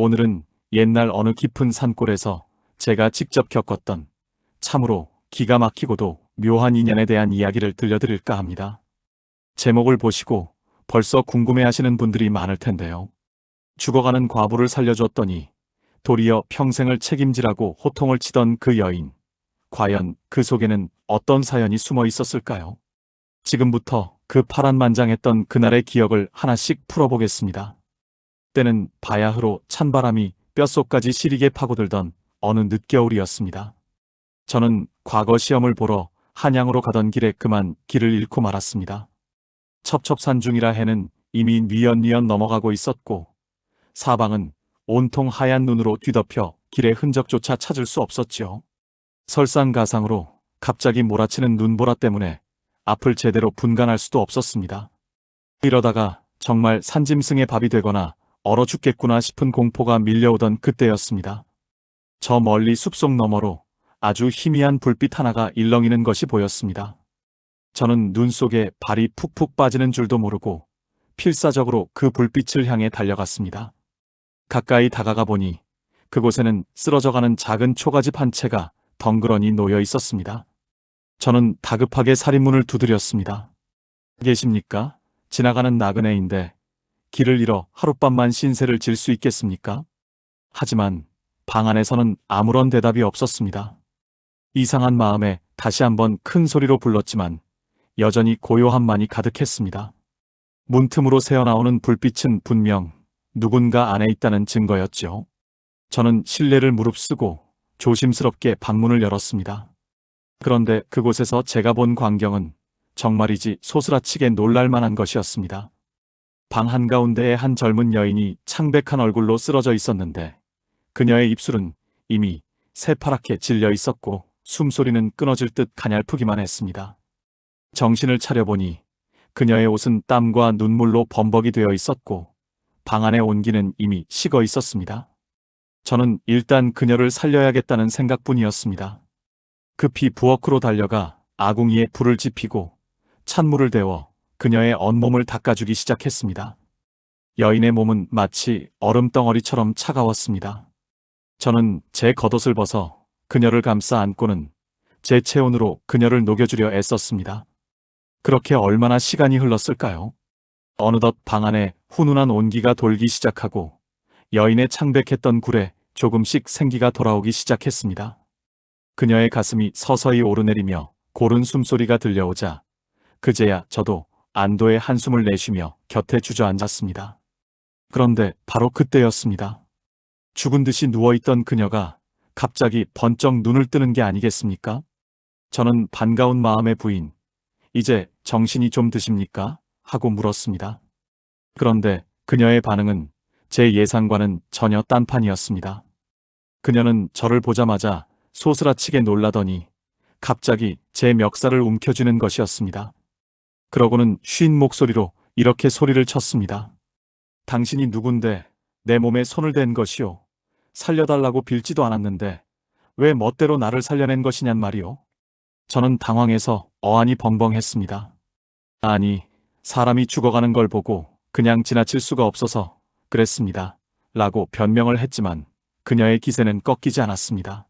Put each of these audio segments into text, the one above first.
오늘은 옛날 어느 깊은 산골에서 제가 직접 겪었던 참으로 기가 막히고도 묘한 인연에 대한 이야기를 들려드릴까 합니다. 제목을 보시고 벌써 궁금해하시는 분들이 많을 텐데요. 죽어가는 과부를 살려줬더니 도리어 평생을 책임지라고 호통을 치던 그 여인. 과연 그 속에는 어떤 사연이 숨어 있었을까요? 지금부터 그 파란만장했던 그날의 기억을 하나씩 풀어보겠습니다. 때는 바야흐로 찬바람이 뼛속까지 시리게 파고들던 어느 늦겨울이었습니다. 저는 과거 시험을 보러 한양으로 가던 길에 그만 길을 잃고 말았습니다. 첩첩산중이라 해는 이미 뉘엿뉘엿 넘어가고 있었고 사방은 온통 하얀 눈으로 뒤덮여 길의 흔적조차 찾을 수 없었지요. 설상가상으로 갑자기 몰아치는 눈보라 때문에 앞을 제대로 분간할 수도 없었습니다. 이러다가 정말 산짐승의 밥이 되거나 얼어 죽겠구나 싶은 공포가 밀려오던 그때였습니다. 저 멀리 숲속 너머로 아주 희미한 불빛 하나가 일렁이는 것이 보였습니다. 저는 눈 속에 발이 푹푹 빠지는 줄도 모르고 필사적으로 그 불빛을 향해 달려갔습니다. 가까이 다가가 보니 그곳에는 쓰러져가는 작은 초가집 한 채가 덩그러니 놓여 있었습니다. 저는 다급하게 살인문을 두드렸습니다. 계십니까? 지나가는 나그네인데 길을 잃어 하룻밤만 신세를 질 수 있겠습니까? 하지만 방 안에서는 아무런 대답이 없었습니다. 이상한 마음에 다시 한번 큰 소리로 불렀지만 여전히 고요함만이 가득했습니다. 문틈으로 새어나오는 불빛은 분명 누군가 안에 있다는 증거였죠. 저는 실례를 무릅쓰고 조심스럽게 방문을 열었습니다. 그런데 그곳에서 제가 본 광경은 정말이지 소스라치게 놀랄만한 것이었습니다. 방 한가운데에 한 젊은 여인이 창백한 얼굴로 쓰러져 있었는데 그녀의 입술은 이미 새파랗게 질려 있었고 숨소리는 끊어질 듯 가냘프기만 했습니다. 정신을 차려보니 그녀의 옷은 땀과 눈물로 범벅이 되어 있었고 방 안의 온기는 이미 식어 있었습니다. 저는 일단 그녀를 살려야겠다는 생각뿐이었습니다. 급히 부엌으로 달려가 아궁이에 불을 지피고 찬물을 데워 그녀의 온몸을 닦아주기 시작했습니다. 여인의 몸은 마치 얼음덩어리처럼 차가웠습니다. 저는 제 겉옷을 벗어 그녀를 감싸 안고는 제 체온으로 그녀를 녹여주려 애썼습니다. 그렇게 얼마나 시간이 흘렀을까요? 어느덧 방 안에 훈훈한 온기가 돌기 시작하고 여인의 창백했던 굴에 조금씩 생기가 돌아오기 시작했습니다. 그녀의 가슴이 서서히 오르내리며 고른 숨소리가 들려오자 그제야 저도 안도의 한숨을 내쉬며 곁에 주저앉았습니다. 그런데 바로 그때였습니다. 죽은 듯이 누워있던 그녀가 갑자기 번쩍 눈을 뜨는 게 아니겠습니까? 저는 반가운 마음의 부인, 이제 정신이 좀 드십니까? 하고 물었습니다. 그런데 그녀의 반응은 제 예상과는 전혀 딴판이었습니다. 그녀는 저를 보자마자 소스라치게 놀라더니 갑자기 제 멱살을 움켜쥐는 것이었습니다. 그러고는 쉰 목소리로 이렇게 소리를 쳤습니다. 당신이 누군데 내 몸에 손을 댄 것이오. 살려달라고 빌지도 않았는데 왜 멋대로 나를 살려낸 것이냔 말이오. 저는 당황해서 어안이 벙벙했습니다. 아니, 사람이 죽어가는 걸 보고 그냥 지나칠 수가 없어서 그랬습니다. 라고 변명을 했지만 그녀의 기세는 꺾이지 않았습니다.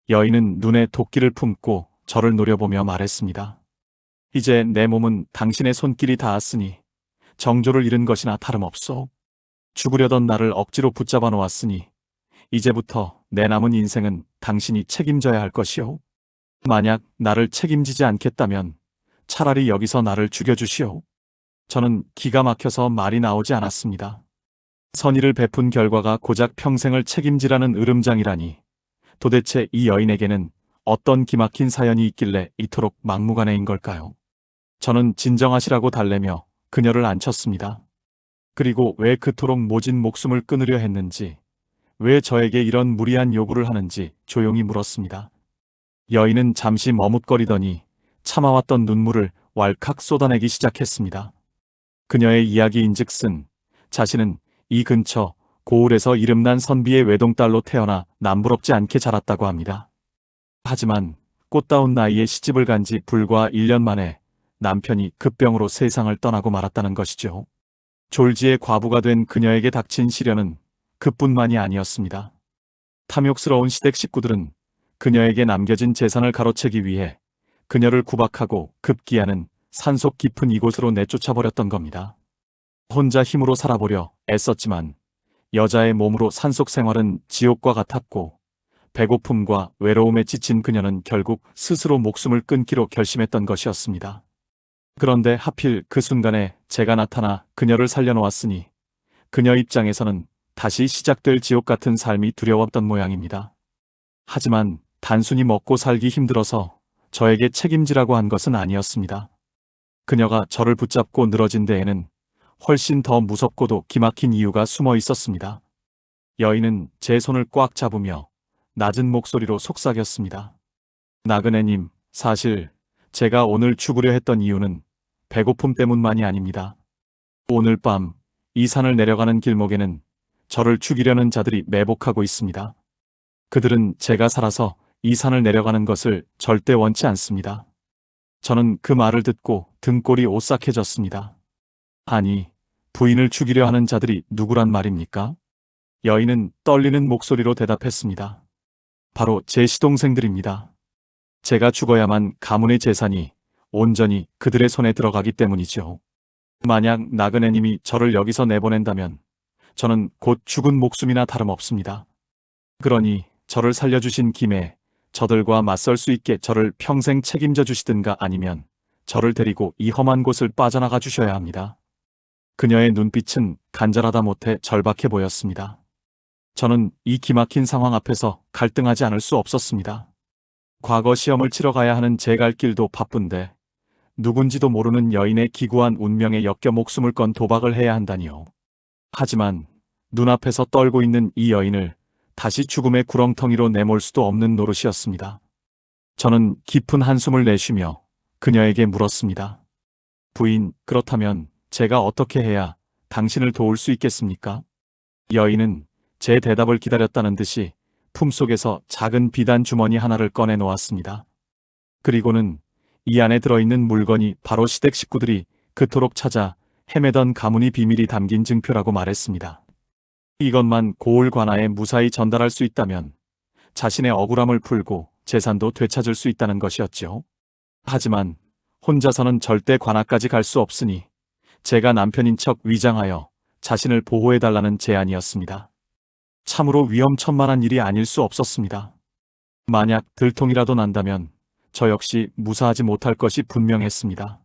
여인은 눈에 도끼를 품고 저를 노려보며 말했습니다. 이제 내 몸은 당신의 손길이 닿았으니 정조를 잃은 것이나 다름없소. 죽으려던 나를 억지로 붙잡아 놓았으니 이제부터 내 남은 인생은 당신이 책임져야 할 것이오. 만약 나를 책임지지 않겠다면 차라리 여기서 나를 죽여주시오. 저는 기가 막혀서 말이 나오지 않았습니다. 선의를 베푼 결과가 고작 평생을 책임지라는 으름장이라니 도대체 이 여인에게는 어떤 기막힌 사연이 있길래 이토록 막무가내인 걸까요? 저는 진정하시라고 달래며 그녀를 안쳤습니다. 그리고 왜 그토록 모진 목숨을 끊으려 했는지, 왜 저에게 이런 무리한 요구를 하는지 조용히 물었습니다. 여인은 잠시 머뭇거리더니 참아왔던 눈물을 왈칵 쏟아내기 시작했습니다. 그녀의 이야기인즉슨 자신은 이 근처 고을에서 이름난 선비의 외동딸로 태어나 남부럽지 않게 자랐다고 합니다. 하지만 꽃다운 나이에 시집을 간 지 불과 1년 만에 남편이 급병으로 세상을 떠나고 말았다는 것이죠. 졸지에 과부가 된 그녀에게 닥친 시련은 그뿐만이 아니었습니다. 탐욕스러운 시댁 식구들은 그녀에게 남겨진 재산을 가로채기 위해 그녀를 구박하고 급기야는 산속 깊은 이곳으로 내쫓아버렸던 겁니다. 혼자 힘으로 살아보려 애썼지만 여자의 몸으로 산속 생활은 지옥과 같았고 배고픔과 외로움에 지친 그녀는 결국 스스로 목숨을 끊기로 결심했던 것이었습니다. 그런데 하필 그 순간에 제가 나타나 그녀를 살려놓았으니 그녀 입장에서는 다시 시작될 지옥 같은 삶이 두려웠던 모양입니다. 하지만 단순히 먹고 살기 힘들어서 저에게 책임지라고 한 것은 아니었습니다. 그녀가 저를 붙잡고 늘어진 데에는 훨씬 더 무섭고도 기막힌 이유가 숨어 있었습니다. 여인은 제 손을 꽉 잡으며 낮은 목소리로 속삭였습니다. 나그네님, 사실 제가 오늘 죽으려 했던 이유는 배고픔 때문만이 아닙니다. 오늘 밤 이 산을 내려가는 길목에는 저를 죽이려는 자들이 매복하고 있습니다. 그들은 제가 살아서 이 산을 내려가는 것을 절대 원치 않습니다. 저는 그 말을 듣고 등골이 오싹해졌습니다. 아니, 부인을 죽이려 하는 자들이 누구란 말입니까? 여인은 떨리는 목소리로 대답했습니다. 바로 제 시동생들입니다. 제가 죽어야만 가문의 재산이 온전히 그들의 손에 들어가기 때문이죠. 만약 나그네님이 저를 여기서 내보낸다면 저는 곧 죽은 목숨이나 다름없습니다. 그러니 저를 살려주신 김에 저들과 맞설 수 있게 저를 평생 책임져 주시든가 아니면 저를 데리고 이 험한 곳을 빠져나가 주셔야 합니다. 그녀의 눈빛은 간절하다 못해 절박해 보였습니다. 저는 이 기막힌 상황 앞에서 갈등하지 않을 수 없었습니다. 과거 시험을 치러 가야 하는 제 갈 길도 바쁜데 누군지도 모르는 여인의 기구한 운명에 엮여 목숨을 건 도박을 해야 한다니요. 하지만 눈앞에서 떨고 있는 이 여인을 다시 죽음의 구렁텅이로 내몰 수도 없는 노릇이었습니다. 저는 깊은 한숨을 내쉬며 그녀에게 물었습니다. 부인, 그렇다면 제가 어떻게 해야 당신을 도울 수 있겠습니까? 여인은 제 대답을 기다렸다는 듯이 품속에서 작은 비단 주머니 하나를 꺼내 놓았습니다. 그리고는 이 안에 들어있는 물건이 바로 시댁 식구들이 그토록 찾아 헤매던 가문의 비밀이 담긴 증표라고 말했습니다. 이것만 고을 관아에 무사히 전달할 수 있다면 자신의 억울함을 풀고 재산도 되찾을 수 있다는 것이었죠. 하지만 혼자서는 절대 관아까지 갈 수 없으니 제가 남편인 척 위장하여 자신을 보호해달라는 제안이었습니다. 참으로 위험천만한 일이 아닐 수 없었습니다. 만약 들통이라도 난다면 저 역시 무사하지 못할 것이 분명했습니다.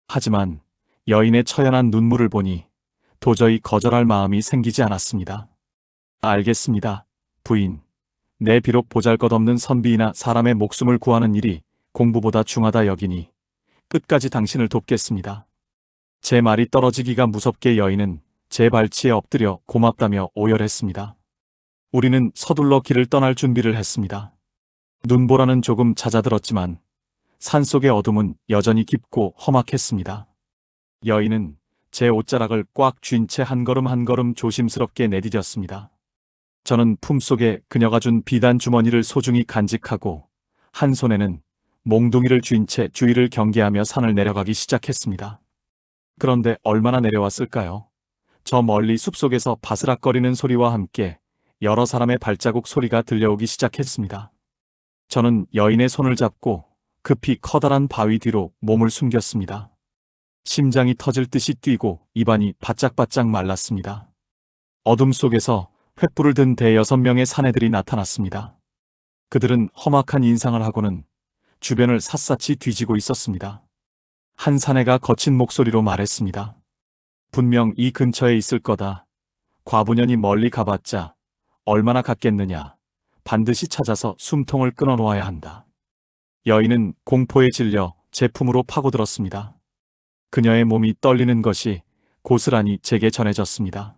하지만 여인의 처연한 눈물을 보니 도저히 거절할 마음이 생기지 않았습니다. 알겠습니다, 부인. 내 비록 보잘것없는 선비이나 사람의 목숨을 구하는 일이 공부보다 중하다 여기니 끝까지 당신을 돕겠습니다. 제 말이 떨어지기가 무섭게 여인은 제 발치에 엎드려 고맙다며 오열했습니다. 우리는 서둘러 길을 떠날 준비를 했습니다. 눈보라는 조금 잦아들었지만 산속의 어둠은 여전히 깊고 험악했습니다. 여인은 제 옷자락을 꽉 쥔 채 한 걸음 한 걸음 조심스럽게 내디뎠습니다. 저는 품속에 그녀가 준 비단 주머니를 소중히 간직하고 한 손에는 몽둥이를 쥔 채 주위를 경계하며 산을 내려가기 시작했습니다. 그런데 얼마나 내려왔을까요? 저 멀리 숲속에서 바스락거리는 소리와 함께 여러 사람의 발자국 소리가 들려오기 시작했습니다. 저는 여인의 손을 잡고 급히 커다란 바위 뒤로 몸을 숨겼습니다. 심장이 터질 듯이 뛰고 입안이 바짝바짝 말랐습니다. 어둠 속에서 횃불을 든 대여섯 명의 사내들이 나타났습니다. 그들은 험악한 인상을 하고는 주변을 샅샅이 뒤지고 있었습니다. 한 사내가 거친 목소리로 말했습니다. 분명 이 근처에 있을 거다. 과부년이 멀리 가봤자 얼마나 갔겠느냐. 반드시 찾아서 숨통을 끊어놓아야 한다. 여인은 공포에 질려 제 품으로 파고들었습니다. 그녀의 몸이 떨리는 것이 고스란히 제게 전해졌습니다.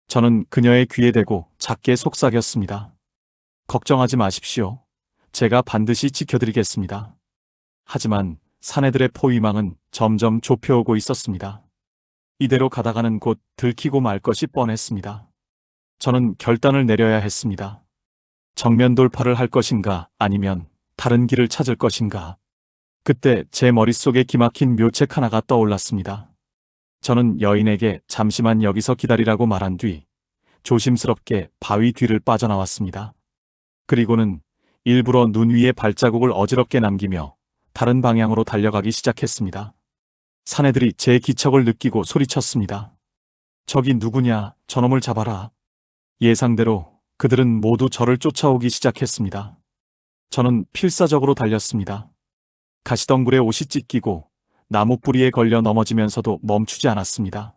저는 그녀의 귀에 대고 작게 속삭였습니다. 걱정하지 마십시오. 제가 반드시 지켜드리겠습니다. 하지만 사내들의 포위망은 점점 좁혀오고 있었습니다. 이대로 가다가는 곧 들키고 말 것이 뻔했습니다. 저는 결단을 내려야 했습니다. 정면 돌파를 할 것인가 아니면 다른 길을 찾을 것인가. 그때 제 머릿속에 기막힌 묘책 하나가 떠올랐습니다. 저는 여인에게 잠시만 여기서 기다리라고 말한 뒤 조심스럽게 바위 뒤를 빠져나왔습니다. 그리고는 일부러 눈 위에 발자국을 어지럽게 남기며 다른 방향으로 달려가기 시작했습니다. 사내들이 제 기척을 느끼고 소리쳤습니다. 저기 누구냐, 저놈을 잡아라. 예상대로 그들은 모두 저를 쫓아오기 시작했습니다. 저는 필사적으로 달렸습니다. 가시덩굴에 옷이 찢기고 나무 뿌리에 걸려 넘어지면서도 멈추지 않았습니다.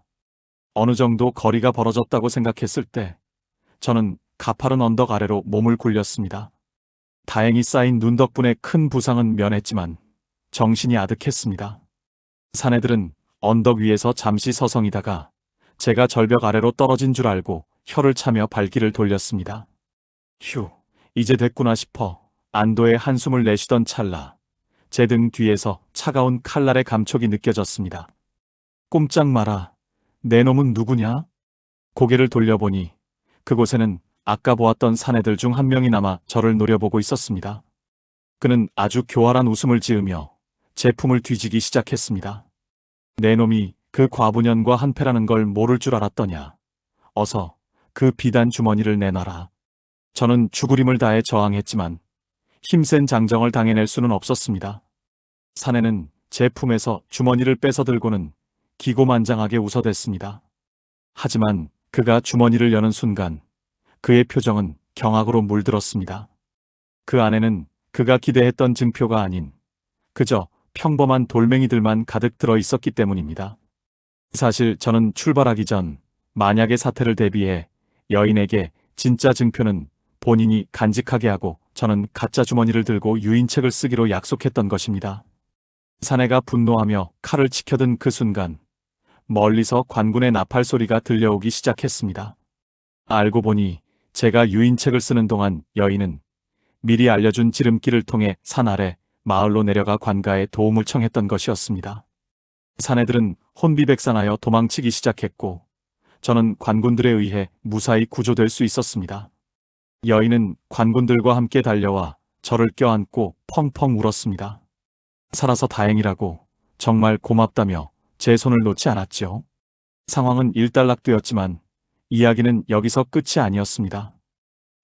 어느 정도 거리가 벌어졌다고 생각했을 때 저는 가파른 언덕 아래로 몸을 굴렸습니다. 다행히 쌓인 눈 덕분에 큰 부상은 면했지만 정신이 아득했습니다. 사내들은 언덕 위에서 잠시 서성이다가 제가 절벽 아래로 떨어진 줄 알고 혀를 차며 발길을 돌렸습니다. 휴, 이제 됐구나 싶어 안도의 한숨을 내쉬던 찰나 제 등 뒤에서 차가운 칼날의 감촉이 느껴졌습니다. 꼼짝 마라. 내 놈은 누구냐? 고개를 돌려보니 그곳에는 아까 보았던 사내들 중 한 명이 남아 저를 노려보고 있었습니다. 그는 아주 교활한 웃음을 지으며 제 품을 뒤지기 시작했습니다. 내 놈이 그 과부년과 한패라는 걸 모를 줄 알았더냐. 어서 그 비단 주머니를 내놔라. 저는 죽으림을 다해 저항했지만 힘센 장정을 당해낼 수는 없었습니다. 사내는 제 품에서 주머니를 뺏어 들고는 기고만장하게 웃어댔습니다. 하지만 그가 주머니를 여는 순간 그의 표정은 경악으로 물들었습니다. 그 안에는 그가 기대했던 증표가 아닌 그저 평범한 돌멩이들만 가득 들어 있었기 때문입니다. 사실 저는 출발하기 전 만약의 사태를 대비해 여인에게 진짜 증표는 본인이 간직하게 하고 저는 가짜 주머니를 들고 유인책을 쓰기로 약속했던 것입니다. 사내가 분노하며 칼을 치켜든 그 순간 멀리서 관군의 나팔 소리가 들려오기 시작했습니다. 알고 보니 제가 유인책을 쓰는 동안 여인은 미리 알려준 지름길을 통해 산 아래 마을로 내려가 관가에 도움을 청했던 것이었습니다. 사내들은 혼비백산하여 도망치기 시작했고 저는 관군들에 의해 무사히 구조될 수 있었습니다. 여인은 관군들과 함께 달려와 저를 껴안고 펑펑 울었습니다. 살아서 다행이라고, 정말 고맙다며 제 손을 놓지 않았죠. 상황은 일단락되었지만 이야기는 여기서 끝이 아니었습니다.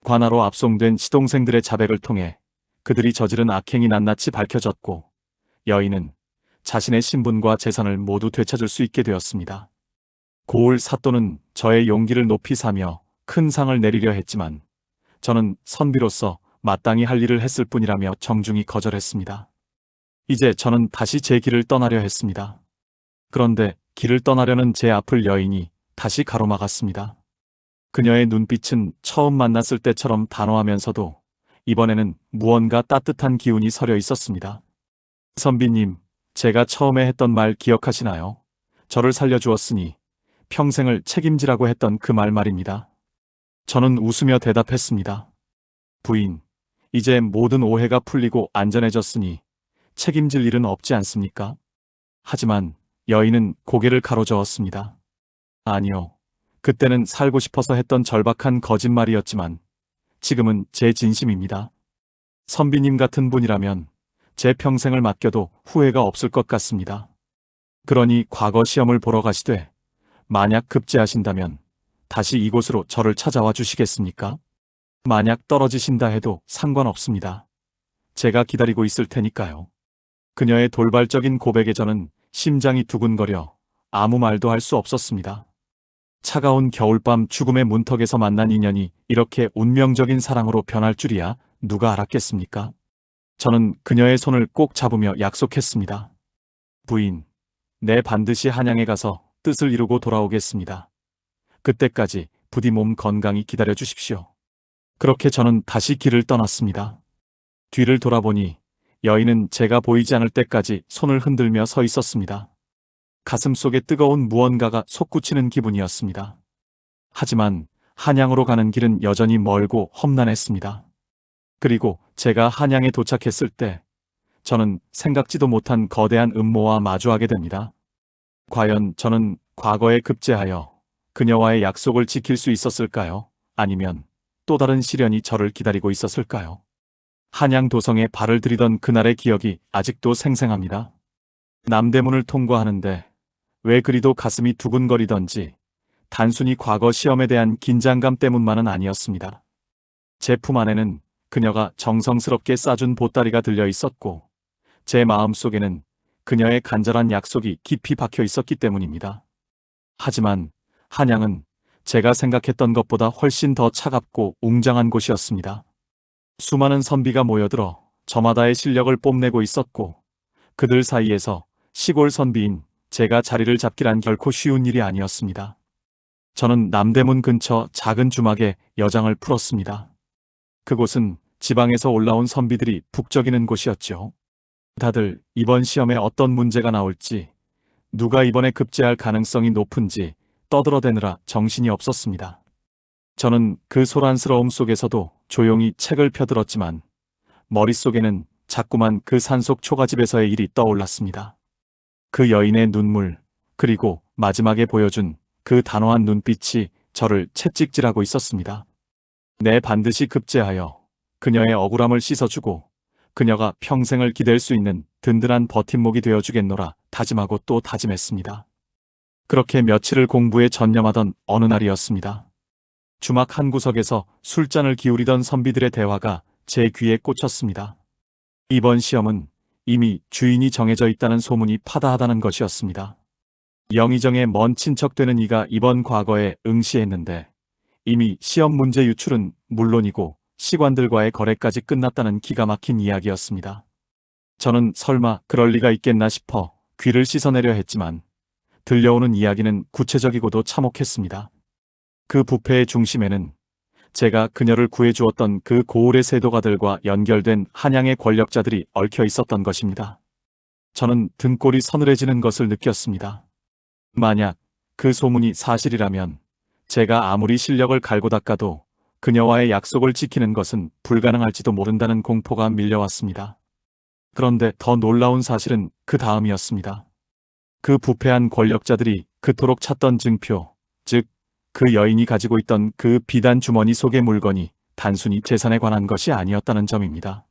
관하로 압송된 시동생들의 자백을 통해 그들이 저지른 악행이 낱낱이 밝혀졌고 여인은 자신의 신분과 재산을 모두 되찾을 수 있게 되었습니다. 고을 사또는 저의 용기를 높이 사며 큰 상을 내리려 했지만 저는 선비로서 마땅히 할 일을 했을 뿐이라며 정중히 거절했습니다. 이제 저는 다시 제 길을 떠나려 했습니다. 그런데 길을 떠나려는 제 앞을 여인이 다시 가로막았습니다. 그녀의 눈빛은 처음 만났을 때처럼 단호하면서도 이번에는 무언가 따뜻한 기운이 서려 있었습니다. 선비님, 제가 처음에 했던 말 기억하시나요? 저를 살려주었으니 평생을 책임지라고 했던 그 말 말입니다. 저는 웃으며 대답했습니다. 부인, 이제 모든 오해가 풀리고 안전해졌으니 책임질 일은 없지 않습니까? 하지만 여인은 고개를 가로저었습니다. 아니요. 그때는 살고 싶어서 했던 절박한 거짓말이었지만 지금은 제 진심입니다. 선비님 같은 분이라면 제 평생을 맡겨도 후회가 없을 것 같습니다. 그러니 과거 시험을 보러 가시되 만약 급제하신다면 다시 이곳으로 저를 찾아와 주시겠습니까? 만약 떨어지신다 해도 상관없습니다. 제가 기다리고 있을 테니까요. 그녀의 돌발적인 고백에 저는 심장이 두근거려 아무 말도 할 수 없었습니다. 차가운 겨울밤 죽음의 문턱에서 만난 인연이 이렇게 운명적인 사랑으로 변할 줄이야 누가 알았겠습니까? 저는 그녀의 손을 꼭 잡으며 약속했습니다. 부인, 내 반드시 한양에 가서 뜻을 이루고 돌아오겠습니다. 그때까지 부디 몸 건강히 기다려 주십시오. 그렇게 저는 다시 길을 떠났습니다. 뒤를 돌아보니 여인은 제가 보이지 않을 때까지 손을 흔들며 서 있었습니다. 가슴속에 뜨거운 무언가가 솟구치는 기분이었습니다. 하지만 한양으로 가는 길은 여전히 멀고 험난했습니다. 그리고 제가 한양에 도착했을 때 저는 생각지도 못한 거대한 음모와 마주하게 됩니다. 과연 저는 과거에 급제하여 그녀와의 약속을 지킬 수 있었을까요? 아니면 또 다른 시련이 저를 기다리고 있었을까요? 한양 도성에 발을 들이던 그날의 기억이 아직도 생생합니다. 남대문을 통과하는데 왜 그리도 가슴이 두근거리던지 단순히 과거 시험에 대한 긴장감 때문만은 아니었습니다. 제품 안에는 그녀가 정성스럽게 싸준 보따리가 들려 있었고, 제 마음속에는 그녀의 간절한 약속이 깊이 박혀 있었기 때문입니다. 하지만 한양은 제가 생각했던 것보다 훨씬 더 차갑고 웅장한 곳이었습니다. 수많은 선비가 모여들어 저마다의 실력을 뽐내고 있었고, 그들 사이에서 시골 선비인 제가 자리를 잡기란 결코 쉬운 일이 아니었습니다. 저는 남대문 근처 작은 주막에 여장을 풀었습니다. 그곳은 지방에서 올라온 선비들이 북적이는 곳이었죠. 다들 이번 시험에 어떤 문제가 나올지, 누가 이번에 급제할 가능성이 높은지 떠들어대느라 정신이 없었습니다. 저는 그 소란스러움 속에서도 조용히 책을 펴들었지만 머릿속에는 자꾸만 그 산속 초가집에서의 일이 떠올랐습니다. 그 여인의 눈물, 그리고 마지막에 보여준 그 단호한 눈빛이 저를 채찍질하고 있었습니다. 내 반드시 급제하여 그녀의 억울함을 씻어주고 그녀가 평생을 기댈 수 있는 든든한 버팀목이 되어주겠노라 다짐하고 또 다짐했습니다. 그렇게 며칠을 공부에 전념하던 어느 날이었습니다. 주막 한 구석에서 술잔을 기울이던 선비들의 대화가 제 귀에 꽂혔습니다. 이번 시험은 이미 주인이 정해져 있다는 소문이 파다하다는 것이었습니다. 영의정의 먼 친척 되는 이가 이번 과거에 응시했는데 이미 시험 문제 유출은 물론이고 시관들과의 거래까지 끝났다는 기가 막힌 이야기였습니다. 저는 설마 그럴 리가 있겠나 싶어 귀를 씻어내려 했지만 들려오는 이야기는 구체적이고도 참혹했습니다. 그 부패의 중심에는 제가 그녀를 구해주었던 그 고을의 세도가들과 연결된 한양의 권력자들이 얽혀 있었던 것입니다. 저는 등골이 서늘해지는 것을 느꼈습니다. 만약 그 소문이 사실이라면 제가 아무리 실력을 갈고 닦아도 그녀와의 약속을 지키는 것은 불가능할지도 모른다는 공포가 밀려왔습니다. 그런데 더 놀라운 사실은 그 다음이었습니다. 그 부패한 권력자들이 그토록 찾던 증표, 즉 그 여인이 가지고 있던 그 비단 주머니 속의 물건이 단순히 재산에 관한 것이 아니었다는 점입니다.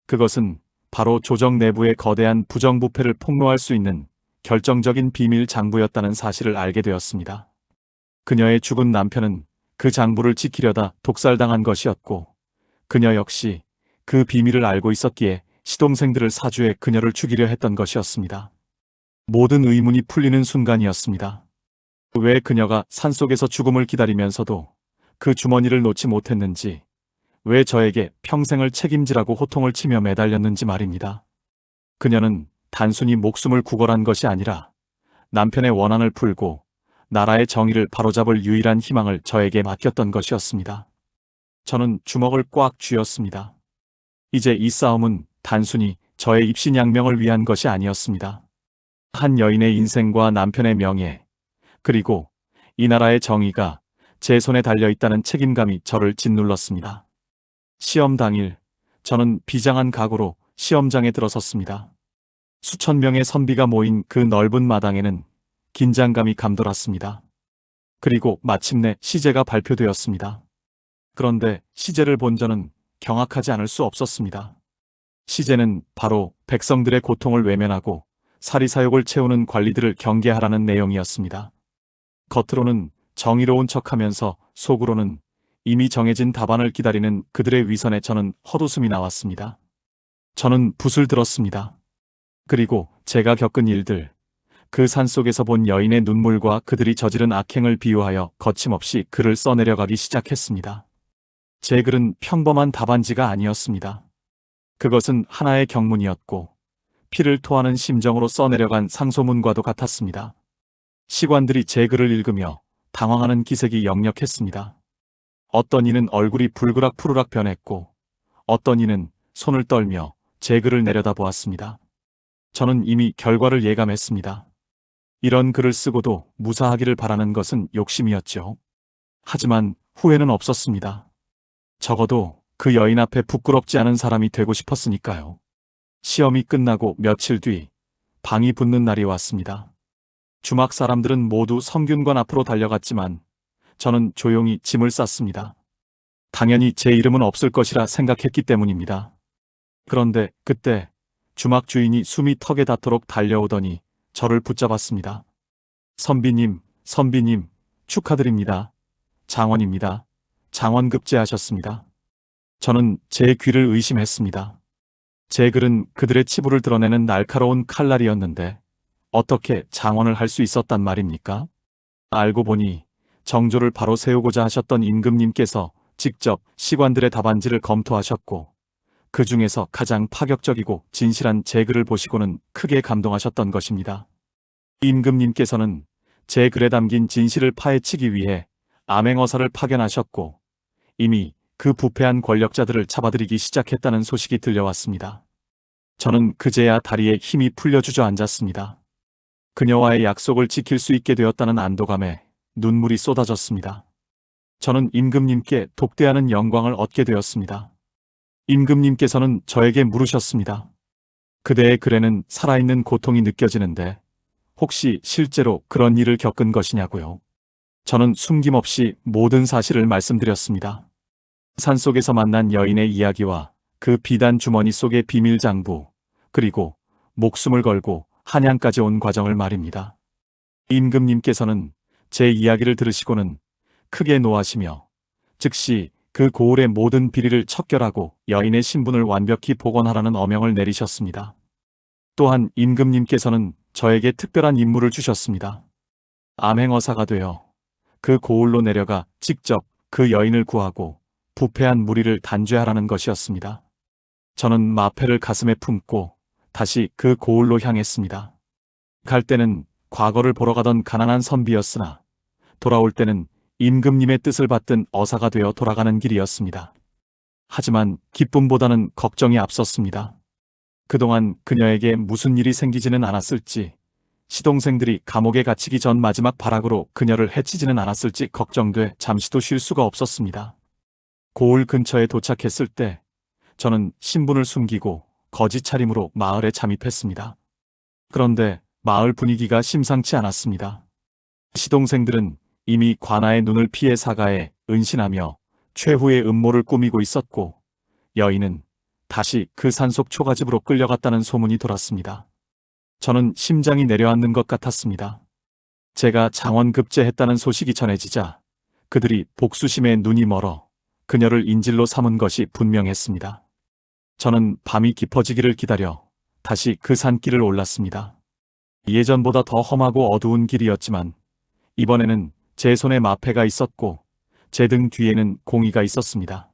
그것은 바로 조정 내부의 거대한 부정부패를 폭로할 수 있는 결정적인 비밀 장부였다는 사실을 알게 되었습니다. 그녀의 죽은 남편은 그 장부를 지키려다 독살당한 것이었고, 그녀 역시 그 비밀을 알고 있었기에 시동생들을 사주해 그녀를 죽이려 했던 것이었습니다. 모든 의문이 풀리는 순간이었습니다. 왜 그녀가 산속에서 죽음을 기다리면서도 그 주머니를 놓지 못했는지, 왜 저에게 평생을 책임지라고 호통을 치며 매달렸는지 말입니다. 그녀는 단순히 목숨을 구걸한 것이 아니라 남편의 원한을 풀고 나라의 정의를 바로잡을 유일한 희망을 저에게 맡겼던 것이었습니다. 저는 주먹을 꽉 쥐었습니다. 이제 이 싸움은 단순히 저의 입신양명을 위한 것이 아니었습니다. 한 여인의 인생과 남편의 명예, 그리고 이 나라의 정의가 제 손에 달려있다는 책임감이 저를 짓눌렀습니다. 시험 당일, 저는 비장한 각오로 시험장에 들어섰습니다. 수천 명의 선비가 모인 그 넓은 마당에는 긴장감이 감돌았습니다. 그리고 마침내 시제가 발표되었습니다. 그런데 시제를 본 저는 경악하지 않을 수 없었습니다. 시제는 바로 백성들의 고통을 외면하고 사리사욕을 채우는 관리들을 경계하라는 내용이었습니다. 겉으로는 정의로운 척하면서 속으로는 이미 정해진 답안을 기다리는 그들의 위선에 저는 헛웃음이 나왔습니다. 저는 붓을 들었습니다. 그리고 제가 겪은 일들, 그 산속에서 본 여인의 눈물과 그들이 저지른 악행을 비유하여 거침없이 글을 써내려가기 시작했습니다. 제 글은 평범한 답안지가 아니었습니다. 그것은 하나의 경문이었고 피를 토하는 심정으로 써내려간 상소문과도 같았습니다. 시관들이 제 글을 읽으며 당황하는 기색이 역력했습니다. 어떤 이는 얼굴이 불그락 푸르락 변했고 어떤 이는 손을 떨며 제 글을 내려다보았습니다. 저는 이미 결과를 예감했습니다. 이런 글을 쓰고도 무사하기를 바라는 것은 욕심이었죠. 하지만 후회는 없었습니다. 적어도 그 여인 앞에 부끄럽지 않은 사람이 되고 싶었으니까요. 시험이 끝나고 며칠 뒤 방이 붙는 날이 왔습니다. 주막 사람들은 모두 성균관 앞으로 달려갔지만 저는 조용히 짐을 쌌습니다. 당연히 제 이름은 없을 것이라 생각했기 때문입니다. 그런데 그때 주막 주인이 숨이 턱에 닿도록 달려오더니 저를 붙잡았습니다. 선비님, 선비님, 축하드립니다. 장원입니다. 장원급제하셨습니다. 저는 제 귀를 의심했습니다. 제 글은 그들의 치부를 드러내는 날카로운 칼날이었는데 어떻게 장원을 할 수 있었단 말입니까? 알고 보니 정조를 바로 세우고자 하셨던 임금님께서 직접 시관들의 답안지를 검토하셨고 그 중에서 가장 파격적이고 진실한 제 글을 보시고는 크게 감동하셨던 것입니다. 임금님께서는 제 글에 담긴 진실을 파헤치기 위해 암행어사를 파견하셨고 이미 그 부패한 권력자들을 잡아들이기 시작했다는 소식이 들려왔습니다. 저는 그제야 다리에 힘이 풀려 주저앉았습니다. 그녀와의 약속을 지킬 수 있게 되었다는 안도감에 눈물이 쏟아졌습니다. 저는 임금님께 독대하는 영광을 얻게 되었습니다. 임금님께서는 저에게 물으셨습니다. 그대의 글에는 살아있는 고통이 느껴지는데 혹시 실제로 그런 일을 겪은 것이냐고요. 저는 숨김없이 모든 사실을 말씀드렸습니다. 산속에서 만난 여인의 이야기와 그 비단 주머니 속의 비밀 장부, 그리고 목숨을 걸고 한양까지 온 과정을 말입니다. 임금님께서는 제 이야기를 들으시고는 크게 노하시며 즉시 그 고을의 모든 비리를 척결하고 여인의 신분을 완벽히 복원하라는 어명을 내리셨습니다. 또한 임금님께서는 저에게 특별한 임무를 주셨습니다. 암행어사가 되어 그 고을로 내려가 직접 그 여인을 구하고 부패한 무리를 단죄하라는 것이었습니다. 저는 마패를 가슴에 품고 다시 그 고을로 향했습니다. 갈 때는 과거를 보러 가던 가난한 선비였으나 돌아올 때는 임금님의 뜻을 받든 어사가 되어 돌아가는 길이었습니다. 하지만 기쁨보다는 걱정이 앞섰습니다. 그동안 그녀에게 무슨 일이 생기지는 않았을지, 시동생들이 감옥에 갇히기 전 마지막 발악으로 그녀를 해치지는 않았을지 걱정돼 잠시도 쉴 수가 없었습니다. 고을 근처에 도착했을 때 저는 신분을 숨기고 거짓 차림으로 마을에 잠입했습니다. 그런데 마을 분위기가 심상치 않았습니다. 시동생들은 이미 관아의 눈을 피해 사가에 은신하며 최후의 음모를 꾸미고 있었고 여인은 다시 그 산속 초가집으로 끌려갔다는 소문이 돌았습니다. 저는 심장이 내려앉는 것 같았습니다. 제가 장원급제했다는 소식이 전해지자 그들이 복수심에 눈이 멀어 그녀를 인질로 삼은 것이 분명했습니다. 저는 밤이 깊어지기를 기다려 다시 그 산길을 올랐습니다. 예전보다 더 험하고 어두운 길이었지만 이번에는 제 손에 마패가 있었고 제 등 뒤에는 공이가 있었습니다.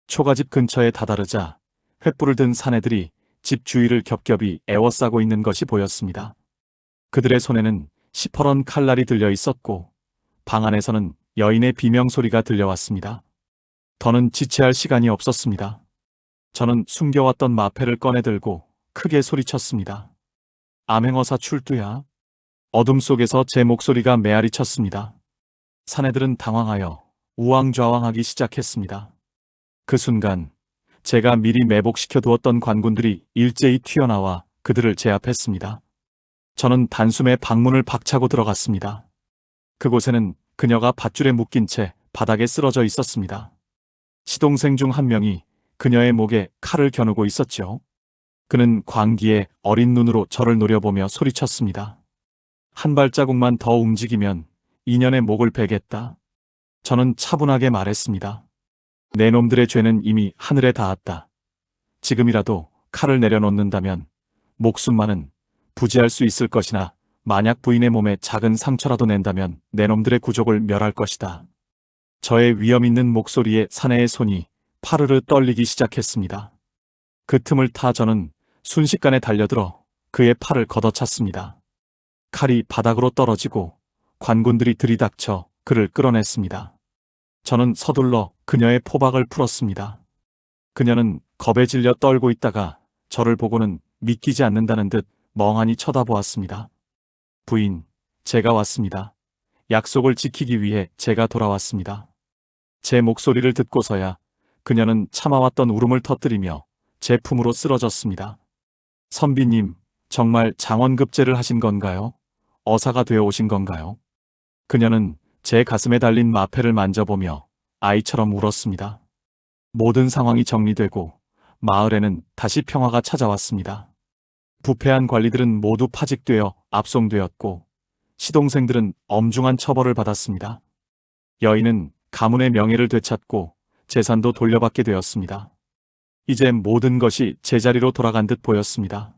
초가집 근처에 다다르자 횃불을 든 사내들이 집 주위를 겹겹이 에워싸고 있는 것이 보였습니다. 그들의 손에는 시퍼런 칼날이 들려 있었고 방 안에서는 여인의 비명소리가 들려왔습니다. 더는 지체할 시간이 없었습니다. 저는 숨겨왔던 마패를 꺼내들고 크게 소리쳤습니다. 암행어사 출두야. 어둠 속에서 제 목소리가 메아리 쳤습니다. 사내들은 당황하여 우왕좌왕하기 시작했습니다. 그 순간 제가 미리 매복시켜 두었던 관군들이 일제히 튀어나와 그들을 제압했습니다. 저는 단숨에 방문을 박차고 들어갔습니다. 그곳에는 그녀가 밧줄에 묶인 채 바닥에 쓰러져 있었습니다. 시동생 중 한 명이 그녀의 목에 칼을 겨누고 있었죠. 그는 광기에 어린 눈으로 저를 노려보며 소리쳤습니다. 한 발자국만 더 움직이면 이년의 목을 베겠다. 저는 차분하게 말했습니다. 내 놈들의 죄는 이미 하늘에 닿았다. 지금이라도 칼을 내려놓는다면 목숨만은 부지할 수 있을 것이나 만약 부인의 몸에 작은 상처라도 낸다면 내 놈들의 구족을 멸할 것이다. 저의 위험 있는 목소리에 사내의 손이 파르르 떨리기 시작했습니다. 그 틈을 타 저는 순식간에 달려들어 그의 팔을 걷어찼습니다. 칼이 바닥으로 떨어지고 관군들이 들이닥쳐 그를 끌어냈습니다. 저는 서둘러 그녀의 포박을 풀었습니다. 그녀는 겁에 질려 떨고 있다가 저를 보고는 믿기지 않는다는 듯 멍하니 쳐다보았습니다. 부인, 제가 왔습니다. 약속을 지키기 위해 제가 돌아왔습니다. 제 목소리를 듣고서야 그녀는 참아왔던 울음을 터뜨리며 제 품으로 쓰러졌습니다. 선비님, 정말 장원급제를 하신 건가요? 어사가 되어 오신 건가요? 그녀는 제 가슴에 달린 마패를 만져보며 아이처럼 울었습니다. 모든 상황이 정리되고 마을에는 다시 평화가 찾아왔습니다. 부패한 관리들은 모두 파직되어 압송되었고 시동생들은 엄중한 처벌을 받았습니다. 여인은 가문의 명예를 되찾고 재산도 돌려받게 되었습니다. 이제 모든 것이 제자리로 돌아간 듯 보였습니다.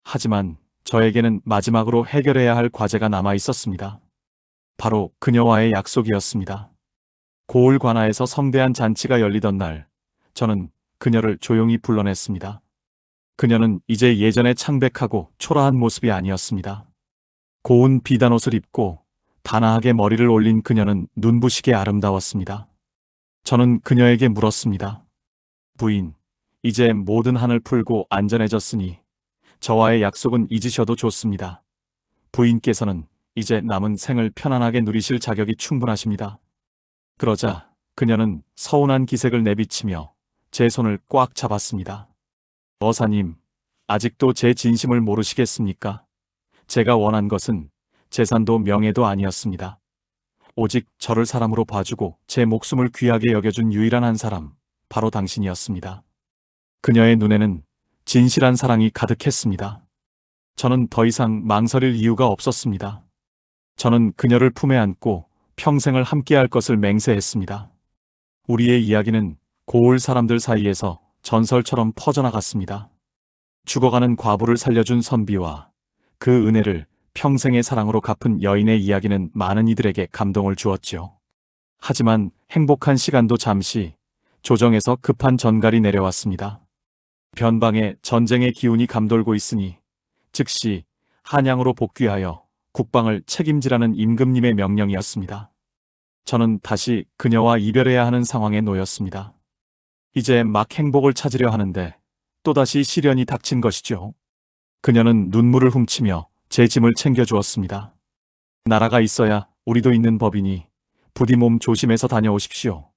하지만 저에게는 마지막으로 해결해야 할 과제가 남아 있었습니다. 바로 그녀와의 약속이었습니다. 고을 관아에서 성대한 잔치가 열리던 날, 저는 그녀를 조용히 불러냈습니다. 그녀는 이제 예전의 창백하고 초라한 모습이 아니었습니다. 고운 비단옷을 입고 단아하게 머리를 올린 그녀는 눈부시게 아름다웠습니다. 저는 그녀에게 물었습니다. 부인, 이제 모든 한을 풀고 안전해졌으니 저와의 약속은 잊으셔도 좋습니다. 부인께서는 이제 남은 생을 편안하게 누리실 자격이 충분하십니다. 그러자 그녀는 서운한 기색을 내비치며 제 손을 꽉 잡았습니다. 어사님, 아직도 제 진심을 모르시겠습니까? 제가 원한 것은 재산도 명예도 아니었습니다. 오직 저를 사람으로 봐주고 제 목숨을 귀하게 여겨준 유일한 한 사람, 바로 당신이었습니다. 그녀의 눈에는 진실한 사랑이 가득했습니다. 저는 더 이상 망설일 이유가 없었습니다. 저는 그녀를 품에 안고 평생을 함께할 것을 맹세했습니다. 우리의 이야기는 고을 사람들 사이에서 전설처럼 퍼져나갔습니다. 죽어가는 과부를 살려준 선비와 그 은혜를 평생의 사랑으로 갚은 여인의 이야기는 많은 이들에게 감동을 주었지요. 하지만 행복한 시간도 잠시, 조정에서 급한 전갈이 내려왔습니다. 변방에 전쟁의 기운이 감돌고 있으니 즉시 한양으로 복귀하여 국방을 책임지라는 임금님의 명령이었습니다. 저는 다시 그녀와 이별해야 하는 상황에 놓였습니다. 이제 막 행복을 찾으려 하는데 또다시 시련이 닥친 것이죠. 그녀는 눈물을 훔치며 제 짐을 챙겨주었습니다. 나라가 있어야 우리도 있는 법이니 부디 몸 조심해서 다녀오십시오.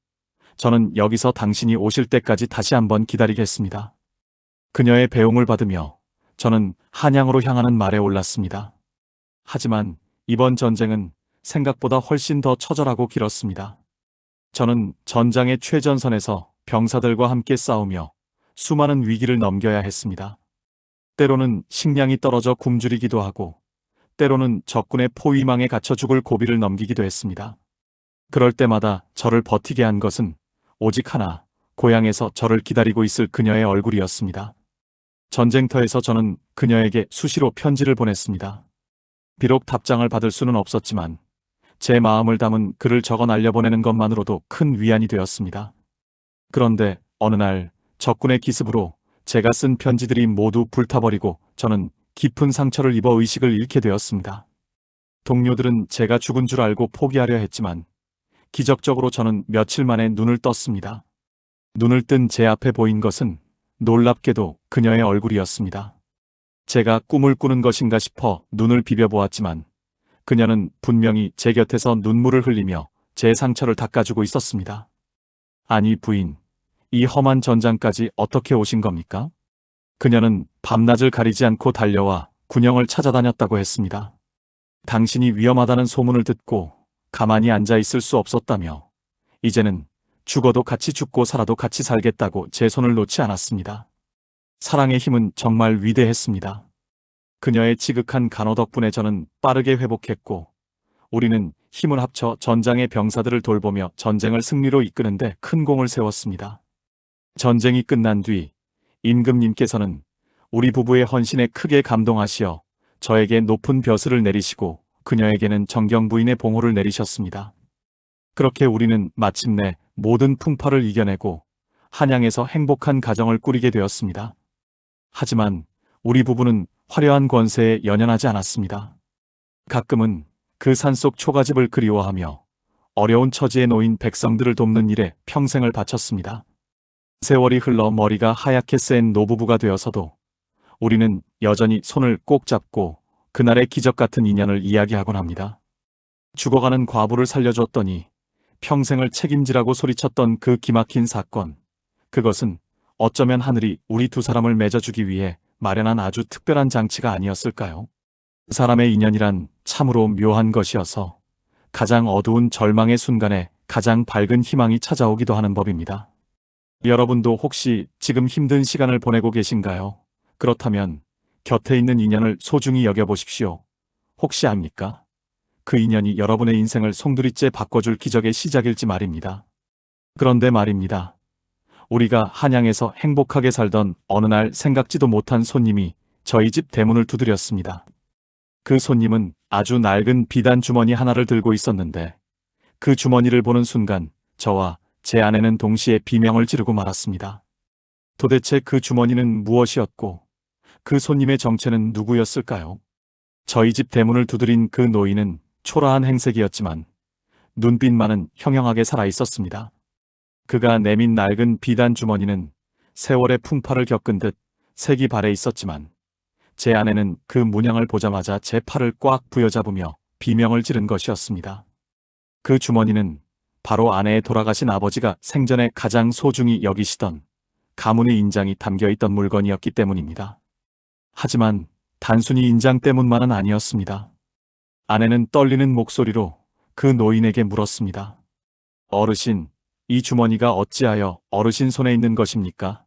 저는 여기서 당신이 오실 때까지 다시 한번 기다리겠습니다. 그녀의 배웅을 받으며 저는 한양으로 향하는 말에 올랐습니다. 하지만 이번 전쟁은 생각보다 훨씬 더 처절하고 길었습니다. 저는 전장의 최전선에서 병사들과 함께 싸우며 수많은 위기를 넘겨야 했습니다. 때로는 식량이 떨어져 굶주리기도 하고 때로는 적군의 포위망에 갇혀 죽을 고비를 넘기기도 했습니다. 그럴 때마다 저를 버티게 한 것은 오직 하나, 고향에서 저를 기다리고 있을 그녀의 얼굴이었습니다. 전쟁터에서 저는 그녀에게 수시로 편지를 보냈습니다. 비록 답장을 받을 수는 없었지만 제 마음을 담은 글을 적어 날려보내는 것만으로도 큰 위안이 되었습니다. 그런데 어느 날 적군의 기습으로 제가 쓴 편지들이 모두 불타버리고 저는 깊은 상처를 입어 의식을 잃게 되었습니다. 동료들은 제가 죽은 줄 알고 포기하려 했지만 기적적으로 저는 며칠 만에 눈을 떴습니다. 눈을 뜬 제 앞에 보인 것은 놀랍게도 그녀의 얼굴이었습니다. 제가 꿈을 꾸는 것인가 싶어 눈을 비벼보았지만 그녀는 분명히 제 곁에서 눈물을 흘리며 제 상처를 닦아주고 있었습니다. 아니 부인, 이 험한 전장까지 어떻게 오신 겁니까? 그녀는 밤낮을 가리지 않고 달려와 군영을 찾아다녔다고 했습니다. 당신이 위험하다는 소문을 듣고 가만히 앉아 있을 수 없었다며 이제는 죽어도 같이 죽고 살아도 같이 살겠다고 제 손을 놓지 않았습니다. 사랑의 힘은 정말 위대했습니다. 그녀의 지극한 간호 덕분에 저는 빠르게 회복했고 우리는 힘을 합쳐 전장의 병사들을 돌보며 전쟁을 승리로 이끄는데 큰 공을 세웠습니다. 전쟁이 끝난 뒤 임금님께서는 우리 부부의 헌신에 크게 감동하시어 저에게 높은 벼슬을 내리시고 그녀에게는 정경부인의 봉호를 내리셨습니다. 그렇게 우리는 마침내 모든 풍파를 이겨내고 한양에서 행복한 가정을 꾸리게 되었습니다. 하지만 우리 부부는 화려한 권세에 연연하지 않았습니다. 가끔은 그 산속 초가집을 그리워하며 어려운 처지에 놓인 백성들을 돕는 일에 평생을 바쳤습니다. 세월이 흘러 머리가 하얗게 센 노부부가 되어서도 우리는 여전히 손을 꼭 잡고 그날의 기적 같은 인연을 이야기하곤 합니다. 죽어가는 과부를 살려줬더니 평생을 책임지라고 소리쳤던 그 기막힌 사건, 그것은 어쩌면 하늘이 우리 두 사람을 맺어주기 위해 마련한 아주 특별한 장치가 아니었을까요? 사람의 인연이란 참으로 묘한 것이어서 가장 어두운 절망의 순간에 가장 밝은 희망이 찾아오기도 하는 법입니다. 여러분도 혹시 지금 힘든 시간을 보내고 계신가요? 그렇다면 곁에 있는 인연을 소중히 여겨보십시오. 혹시 압니까? 그 인연이 여러분의 인생을 송두리째 바꿔줄 기적의 시작일지 말입니다. 그런데 말입니다. 우리가 한양에서 행복하게 살던 어느 날 생각지도 못한 손님이 저희 집 대문을 두드렸습니다. 그 손님은 아주 낡은 비단 주머니 하나를 들고 있었는데 그 주머니를 보는 순간 저와 제 아내는 동시에 비명을 지르고 말았습니다. 도대체 그 주머니는 무엇이었고 그 손님의 정체는 누구였을까요? 저희 집 대문을 두드린 그 노인은 초라한 행색이었지만 눈빛만은 형형하게 살아있었습니다. 그가 내민 낡은 비단 주머니는 세월의 풍파를 겪은 듯 색이 발해 있었지만 제 아내는 그 문양을 보자마자 제 팔을 꽉 부여잡으며 비명을 지른 것이었습니다. 그 주머니는 바로 아내의 돌아가신 아버지가 생전에 가장 소중히 여기시던 가문의 인장이 담겨있던 물건이었기 때문입니다. 하지만 단순히 인장 때문만은 아니었습니다. 아내는 떨리는 목소리로 그 노인에게 물었습니다. 어르신, 이 주머니가 어찌하여 어르신 손에 있는 것입니까?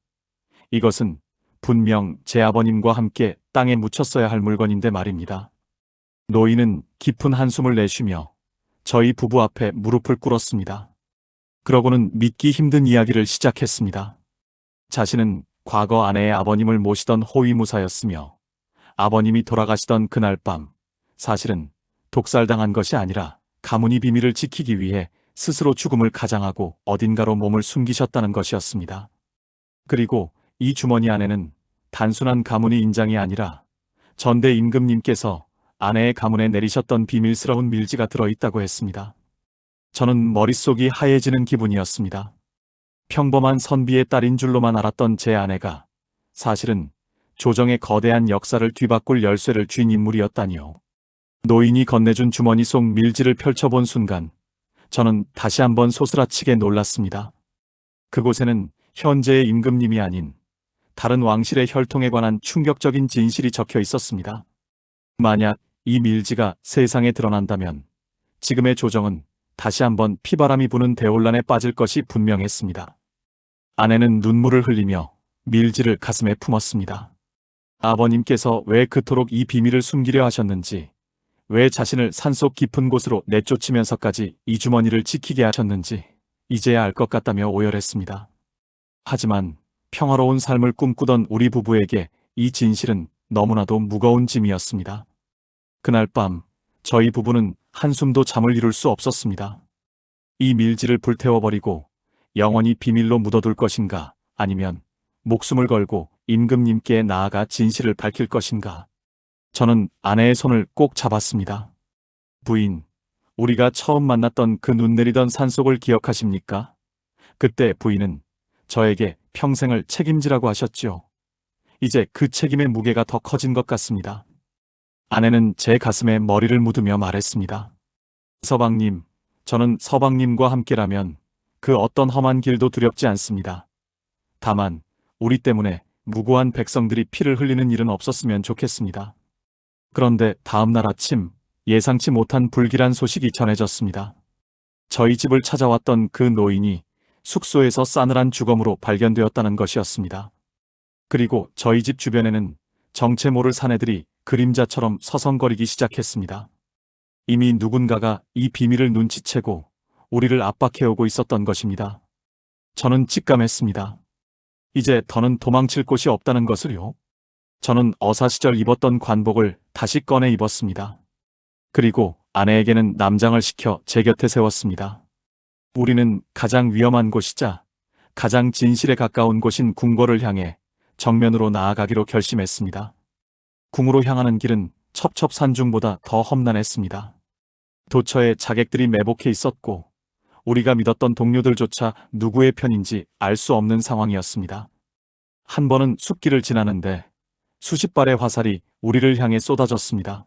이것은 분명 제 아버님과 함께 땅에 묻혔어야 할 물건인데 말입니다. 노인은 깊은 한숨을 내쉬며 저희 부부 앞에 무릎을 꿇었습니다. 그러고는 믿기 힘든 이야기를 시작했습니다. 자신은 과거 아내의 아버님을 모시던 호위무사였으며 아버님이 돌아가시던 그날 밤 사실은 독살당한 것이 아니라 가문의 비밀을 지키기 위해 스스로 죽음을 가장하고 어딘가로 몸을 숨기셨다는 것이었습니다. 그리고 이 주머니 안에는 단순한 가문의 인장이 아니라 전대 임금님께서 아내의 가문에 내리셨던 비밀스러운 밀지가 들어있다고 했습니다. 저는 머릿속이 하얘지는 기분이었습니다. 평범한 선비의 딸인 줄로만 알았던 제 아내가 사실은 조정의 거대한 역사를 뒤바꿀 열쇠를 쥔 인물이었다니요. 노인이 건네준 주머니 속 밀지를 펼쳐본 순간 저는 다시 한번 소스라치게 놀랐습니다. 그곳에는 현재의 임금님이 아닌 다른 왕실의 혈통에 관한 충격적인 진실이 적혀 있었습니다. 만약 이 밀지가 세상에 드러난다면 지금의 조정은 다시 한번 피바람이 부는 대혼란에 빠질 것이 분명했습니다. 아내는 눈물을 흘리며 밀지를 가슴에 품었습니다. 아버님께서 왜 그토록 이 비밀을 숨기려 하셨는지, 왜 자신을 산속 깊은 곳으로 내쫓으면서까지 이 주머니를 지키게 하셨는지 이제야 알 것 같다며 오열했습니다. 하지만 평화로운 삶을 꿈꾸던 우리 부부에게 이 진실은 너무나도 무거운 짐이었습니다. 그날 밤 저희 부부는 한숨도 잠을 이룰 수 없었습니다. 이 밀지를 불태워버리고 영원히 비밀로 묻어둘 것인가, 아니면 목숨을 걸고 임금님께 나아가 진실을 밝힐 것인가. 저는 아내의 손을 꼭 잡았습니다. 부인, 우리가 처음 만났던 그 눈 내리던 산속을 기억하십니까? 그때 부인은 저에게 평생을 책임지라고 하셨지요. 이제 그 책임의 무게가 더 커진 것 같습니다. 아내는 제 가슴에 머리를 묻으며 말했습니다. 서방님, 저는 서방님과 함께라면 그 어떤 험한 길도 두렵지 않습니다. 다만 우리 때문에 무고한 백성들이 피를 흘리는 일은 없었으면 좋겠습니다. 그런데 다음 날 아침 예상치 못한 불길한 소식이 전해졌습니다. 저희 집을 찾아왔던 그 노인이 숙소에서 싸늘한 주검으로 발견되었다는 것이었습니다. 그리고 저희 집 주변에는 정체 모를 사내들이 그림자처럼 서성거리기 시작했습니다. 이미 누군가가 이 비밀을 눈치채고 우리를 압박해오고 있었던 것입니다. 저는 직감했습니다. 이제 더는 도망칠 곳이 없다는 것을요. 저는 어사 시절 입었던 관복을 다시 꺼내 입었습니다. 그리고 아내에게는 남장을 시켜 제 곁에 세웠습니다. 우리는 가장 위험한 곳이자 가장 진실에 가까운 곳인 궁궐을 향해 정면으로 나아가기로 결심했습니다. 궁으로 향하는 길은 첩첩산중보다 더 험난했습니다. 도처에 자객들이 매복해 있었고 우리가 믿었던 동료들조차 누구의 편인지 알 수 없는 상황이었습니다. 한 번은 숲길을 지나는데 수십 발의 화살이 우리를 향해 쏟아졌습니다.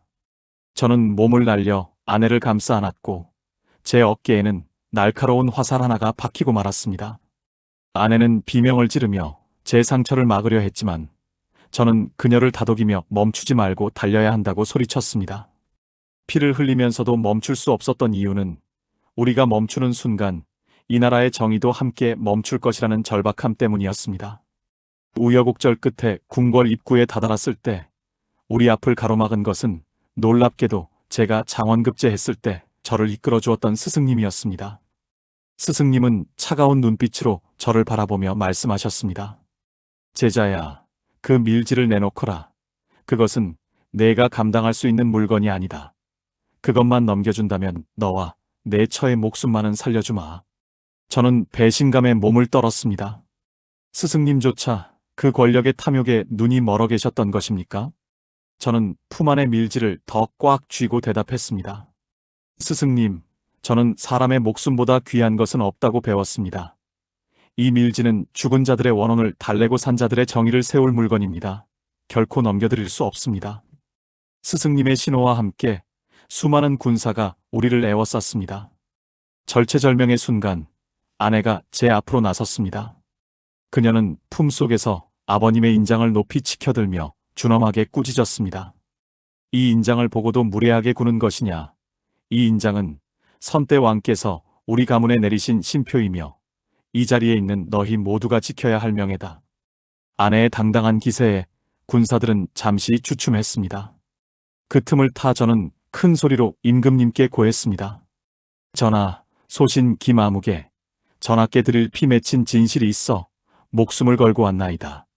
저는 몸을 날려 아내를 감싸 안았고 제 어깨에는 날카로운 화살 하나가 박히고 말았습니다. 아내는 비명을 지르며 제 상처를 막으려 했지만 저는 그녀를 다독이며 멈추지 말고 달려야 한다고 소리쳤습니다. 피를 흘리면서도 멈출 수 없었던 이유는 우리가 멈추는 순간 이 나라의 정의도 함께 멈출 것이라는 절박함 때문이었습니다. 우여곡절 끝에 궁궐 입구에 다다랐을 때 우리 앞을 가로막은 것은 놀랍게도 제가 장원급제했을 때 저를 이끌어 주었던 스승님이었습니다. 스승님은 차가운 눈빛으로 저를 바라보며 말씀하셨습니다. 제자야, 그 밀지를 내놓거라. 그것은 내가 감당할 수 있는 물건이 아니다. 그것만 넘겨준다면 너와 내 처의 목숨만은 살려주마. 저는 배신감에 몸을 떨었습니다. 스승님조차 그 권력의 탐욕에 눈이 멀어 계셨던 것입니까? 저는 품 안의 밀지를 더 꽉 쥐고 대답했습니다. 스승님, 저는 사람의 목숨보다 귀한 것은 없다고 배웠습니다. 이 밀지는 죽은 자들의 원혼을 달래고 산 자들의 정의를 세울 물건입니다. 결코 넘겨드릴 수 없습니다. 스승님의 신호와 함께 수많은 군사가 우리를 에워쌌습니다. 절체절명의 순간 아내가 제 앞으로 나섰습니다. 그녀는 품속에서 아버님의 인장을 높이 치켜들며 준엄하게 꾸짖었습니다. 이 인장을 보고도 무례하게 구는 것이냐? 이 인장은 선대 왕께서 우리 가문에 내리신 신표이며 이 자리에 있는 너희 모두가 지켜야 할 명예다. 아내의 당당한 기세에 군사들은 잠시 주춤했습니다. 그 틈을 타 저는 큰 소리로 임금님께 고했습니다. 전하, 소신 김아무개, 전하께 드릴 피 맺힌 진실이 있어 목숨을 걸고 왔나이다.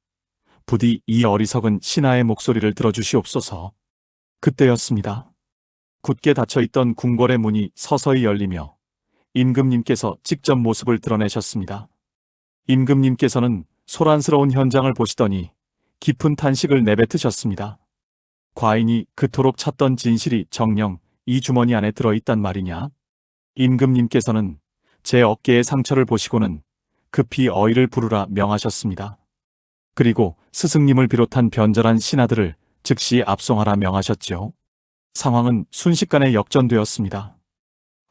부디 이 어리석은 신하의 목소리를 들어주시옵소서. 그때였습니다. 굳게 닫혀있던 궁궐의 문이 서서히 열리며 임금님께서 직접 모습을 드러내셨습니다. 임금님께서는 소란스러운 현장을 보시더니 깊은 탄식을 내뱉으셨습니다. 과인이 그토록 찾던 진실이 정녕 이 주머니 안에 들어있단 말이냐? 임금님께서는 제 어깨의 상처를 보시고는 급히 어이를 부르라 명하셨습니다. 그리고 스승님을 비롯한 변절한 신하들을 즉시 압송하라 명하셨죠. 상황은 순식간에 역전되었습니다.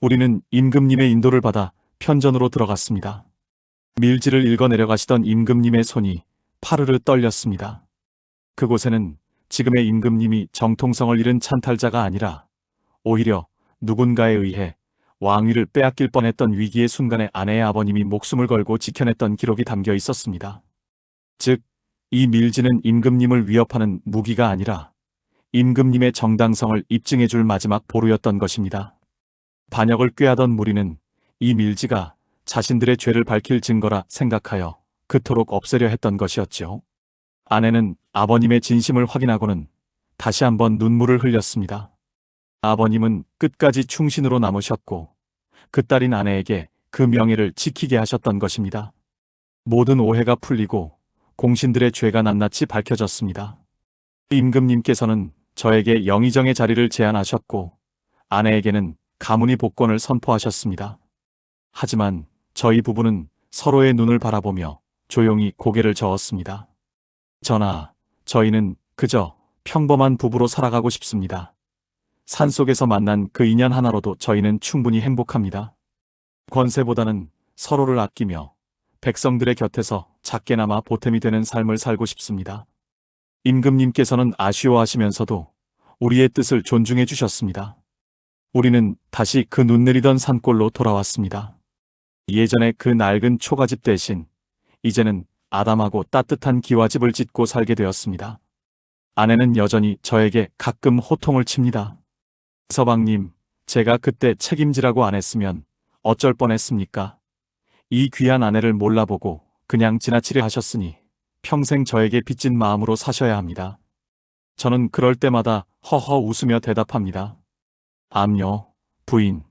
우리는 임금님의 인도를 받아 편전으로 들어갔습니다. 밀지를 읽어내려 가시던 임금님의 손이 파르르 떨렸습니다. 그곳에는 지금의 임금님이 정통성을 잃은 찬탈자가 아니라 오히려 누군가에 의해 왕위를 빼앗길 뻔했던 위기의 순간에 아내의 아버님이 목숨을 걸고 지켜냈던 기록이 담겨 있었습니다. 즉, 이 밀지는 임금님을 위협하는 무기가 아니라 임금님의 정당성을 입증해줄 마지막 보루였던 것입니다. 반역을 꾀하던 무리는 이 밀지가 자신들의 죄를 밝힐 증거라 생각하여 그토록 없애려 했던 것이었죠. 아내는 아버님의 진심을 확인하고는 다시 한번 눈물을 흘렸습니다. 아버님은 끝까지 충신으로 남으셨고 그 딸인 아내에게 그 명예를 지키게 하셨던 것입니다. 모든 오해가 풀리고 공신들의 죄가 낱낱이 밝혀졌습니다. 임금님께서는 저에게 영의정의 자리를 제안하셨고 아내에게는 가문의 복권을 선포하셨습니다. 하지만 저희 부부는 서로의 눈을 바라보며 조용히 고개를 저었습니다. 전하, 저희는 그저 평범한 부부로 살아가고 싶습니다. 산속에서 만난 그 인연 하나로도 저희는 충분히 행복합니다. 권세보다는 서로를 아끼며 백성들의 곁에서 작게나마 보탬이 되는 삶을 살고 싶습니다. 임금님께서는 아쉬워하시면서도 우리의 뜻을 존중해 주셨습니다. 우리는 다시 그 눈 내리던 산골로 돌아왔습니다. 예전에 그 낡은 초가집 대신 이제는 아담하고 따뜻한 기와집을 짓고 살게 되었습니다. 아내는 여전히 저에게 가끔 호통을 칩니다. 서방님, 제가 그때 책임지라고 안 했으면 어쩔 뻔했습니까? 이 귀한 아내를 몰라보고 그냥 지나치려 하셨으니 평생 저에게 빚진 마음으로 사셔야 합니다. 저는 그럴 때마다 허허 웃으며 대답합니다. 암요, 부인,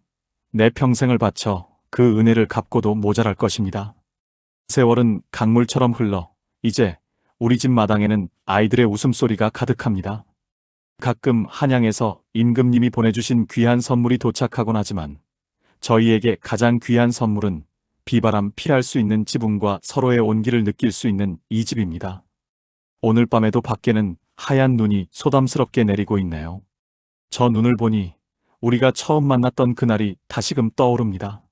내 평생을 바쳐 그 은혜를 갚고도 모자랄 것입니다. 세월은 강물처럼 흘러 이제 우리 집 마당에는 아이들의 웃음소리가 가득합니다. 가끔 한양에서 임금님이 보내주신 귀한 선물이 도착하곤 하지만 저희에게 가장 귀한 선물은 비바람 피할 수 있는 지붕과 서로의 온기를 느낄 수 있는 이 집입니다. 오늘 밤에도 밖에는 하얀 눈이 소담스럽게 내리고 있네요. 저 눈을 보니 우리가 처음 만났던 그날이 다시금 떠오릅니다.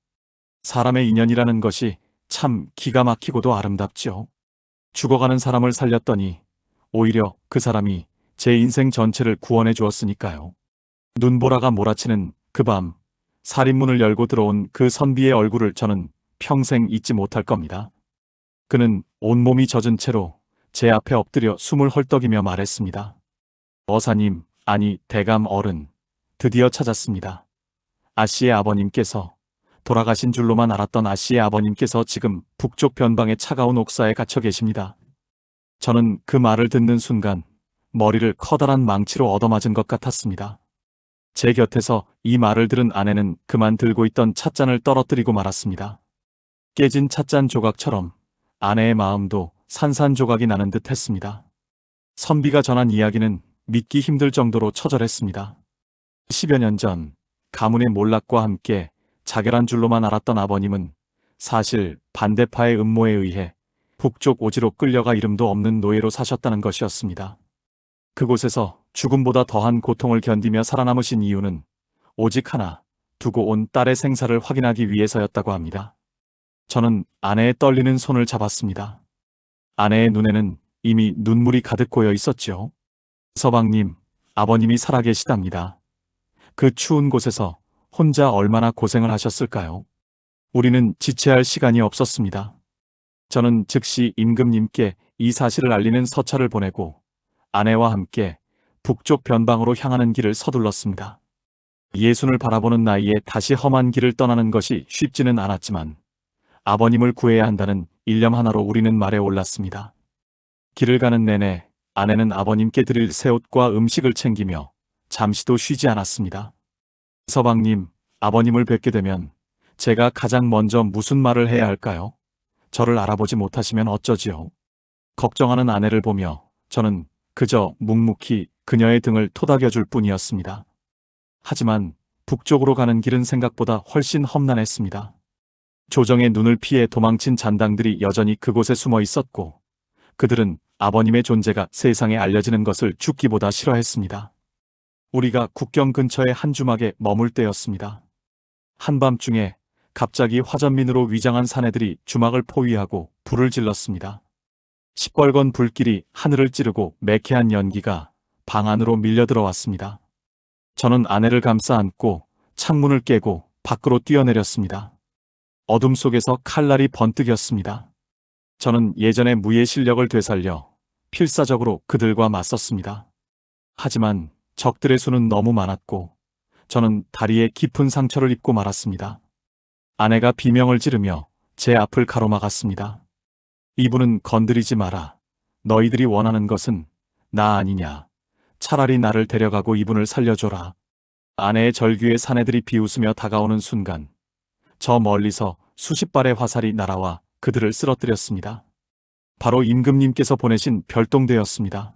사람의 인연이라는 것이 참 기가 막히고도 아름답죠. 죽어가는 사람을 살렸더니 오히려 그 사람이 제 인생 전체를 구원해 주었으니까요. 눈보라가 몰아치는 그 밤, 살인문을 열고 들어온 그 선비의 얼굴을 저는 평생 잊지 못할 겁니다. 그는 온몸이 젖은 채로 제 앞에 엎드려 숨을 헐떡이며 말했습니다. 어사님, 아니 대감 어른, 드디어 찾았습니다. 아씨의 아버님께서, 돌아가신 줄로만 알았던 아씨의 아버님께서 지금 북쪽 변방의 차가운 옥사에 갇혀 계십니다. 저는 그 말을 듣는 순간 머리를 커다란 망치로 얻어맞은 것 같았습니다. 제 곁에서 이 말을 들은 아내는 그만 들고 있던 찻잔을 떨어뜨리고 말았습니다. 깨진 찻잔 조각처럼 아내의 마음도 산산조각이 나는 듯 했습니다. 선비가 전한 이야기는 믿기 힘들 정도로 처절했습니다. 10여 년 전 가문의 몰락과 함께 자결한 줄로만 알았던 아버님은 사실 반대파의 음모에 의해 북쪽 오지로 끌려가 이름도 없는 노예로 사셨다는 것이었습니다. 그곳에서 죽음보다 더한 고통을 견디며 살아남으신 이유는 오직 하나, 두고 온 딸의 생사를 확인하기 위해서였다고 합니다. 저는 아내의 떨리는 손을 잡았습니다. 아내의 눈에는 이미 눈물이 가득 고여 있었지요. 서방님, 아버님이 살아계시답니다. 그 추운 곳에서 혼자 얼마나 고생을 하셨을까요? 우리는 지체할 시간이 없었습니다. 저는 즉시 임금님께 이 사실을 알리는 서찰을 보내고 아내와 함께 북쪽 변방으로 향하는 길을 서둘렀습니다. 예순을 바라보는 나이에 다시 험한 길을 떠나는 것이 쉽지는 않았지만 아버님을 구해야 한다는 일념 하나로 우리는 말에 올랐습니다. 길을 가는 내내 아내는 아버님께 드릴 새옷과 음식을 챙기며 잠시도 쉬지 않았습니다. 서방님, 아버님을 뵙게 되면 제가 가장 먼저 무슨 말을 해야 할까요? 저를 알아보지 못하시면 어쩌지요? 걱정하는 아내를 보며 저는 그저 묵묵히 그녀의 등을 토닥여줄 뿐이었습니다. 하지만 북쪽으로 가는 길은 생각보다 훨씬 험난했습니다. 조정의 눈을 피해 도망친 잔당들이 여전히 그곳에 숨어 있었고 그들은 아버님의 존재가 세상에 알려지는 것을 죽기보다 싫어했습니다. 우리가 국경 근처의 한 주막에 머물 때였습니다. 한밤중에 갑자기 화전민으로 위장한 사내들이 주막을 포위하고 불을 질렀습니다. 시뻘건 불길이 하늘을 찌르고 매캐한 연기가 방 안으로 밀려 들어왔습니다. 저는 아내를 감싸 안고 창문을 깨고 밖으로 뛰어내렸습니다. 어둠 속에서 칼날이 번뜩였습니다. 저는 예전의 무예 실력을 되살려 필사적으로 그들과 맞섰습니다. 하지만 적들의 수는 너무 많았고 저는 다리에 깊은 상처를 입고 말았습니다. 아내가 비명을 지르며 제 앞을 가로막았습니다. 이분은 건드리지 마라. 너희들이 원하는 것은 나 아니냐. 차라리 나를 데려가고 이분을 살려줘라. 아내의 절규에 사내들이 비웃으며 다가오는 순간 저 멀리서 수십 발의 화살이 날아와 그들을 쓰러뜨렸습니다. 바로 임금님께서 보내신 별동대였습니다.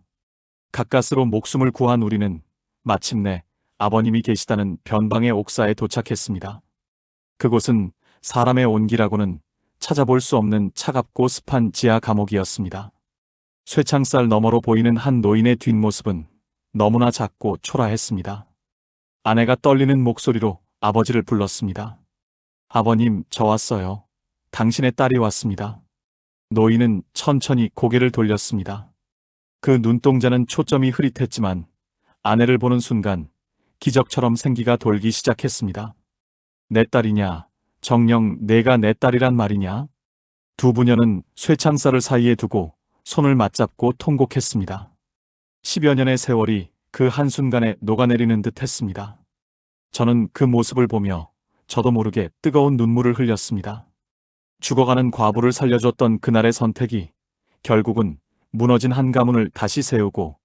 가까스로 목숨을 구한 우리는 마침내 아버님이 계시다는 변방의 옥사에 도착했습니다. 그곳은 사람의 온기라고는 찾아볼 수 없는 차갑고 습한 지하 감옥이었습니다. 쇠창살 너머로 보이는 한 노인의 뒷모습은 너무나 작고 초라했습니다. 아내가 떨리는 목소리로 아버지를 불렀습니다. 아버님, 저 왔어요. 당신의 딸이 왔습니다. 노인은 천천히 고개를 돌렸습니다. 그 눈동자는 초점이 흐릿했지만 아내를 보는 순간 기적처럼 생기가 돌기 시작했습니다. 내 딸이냐? 정녕 내가 내 딸이란 말이냐? 두 부녀는 쇠창살을 사이에 두고 손을 맞잡고 통곡했습니다. 10여 년의 세월이 그 한순간에 녹아내리는 듯 했습니다. 저는 그 모습을 보며 저도 모르게 뜨거운 눈물을 흘렸습니다. 죽어가는 과부를 살려줬던 그날의 선택이 결국은 무너진 한 가문을 다시 세우고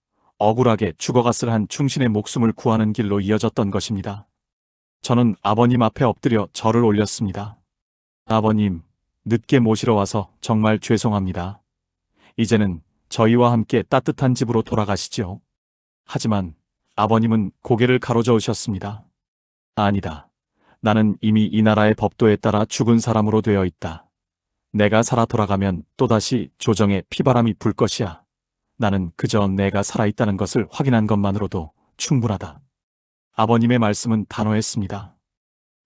억울하게 죽어갔을 한 충신의 목숨을 구하는 길로 이어졌던 것입니다. 저는 아버님 앞에 엎드려 절을 올렸습니다. 아버님, 늦게 모시러 와서 정말 죄송합니다. 이제는 저희와 함께 따뜻한 집으로 돌아가시죠. 하지만 아버님은 고개를 가로저으셨습니다. 아니다. 나는 이미 이 나라의 법도에 따라 죽은 사람으로 되어 있다. 내가 살아 돌아가면 또다시 조정에 피바람이 불 것이야. 나는 그저 내가 살아있다는 것을 확인한 것만으로도 충분하다. 아버님의 말씀은 단호했습니다.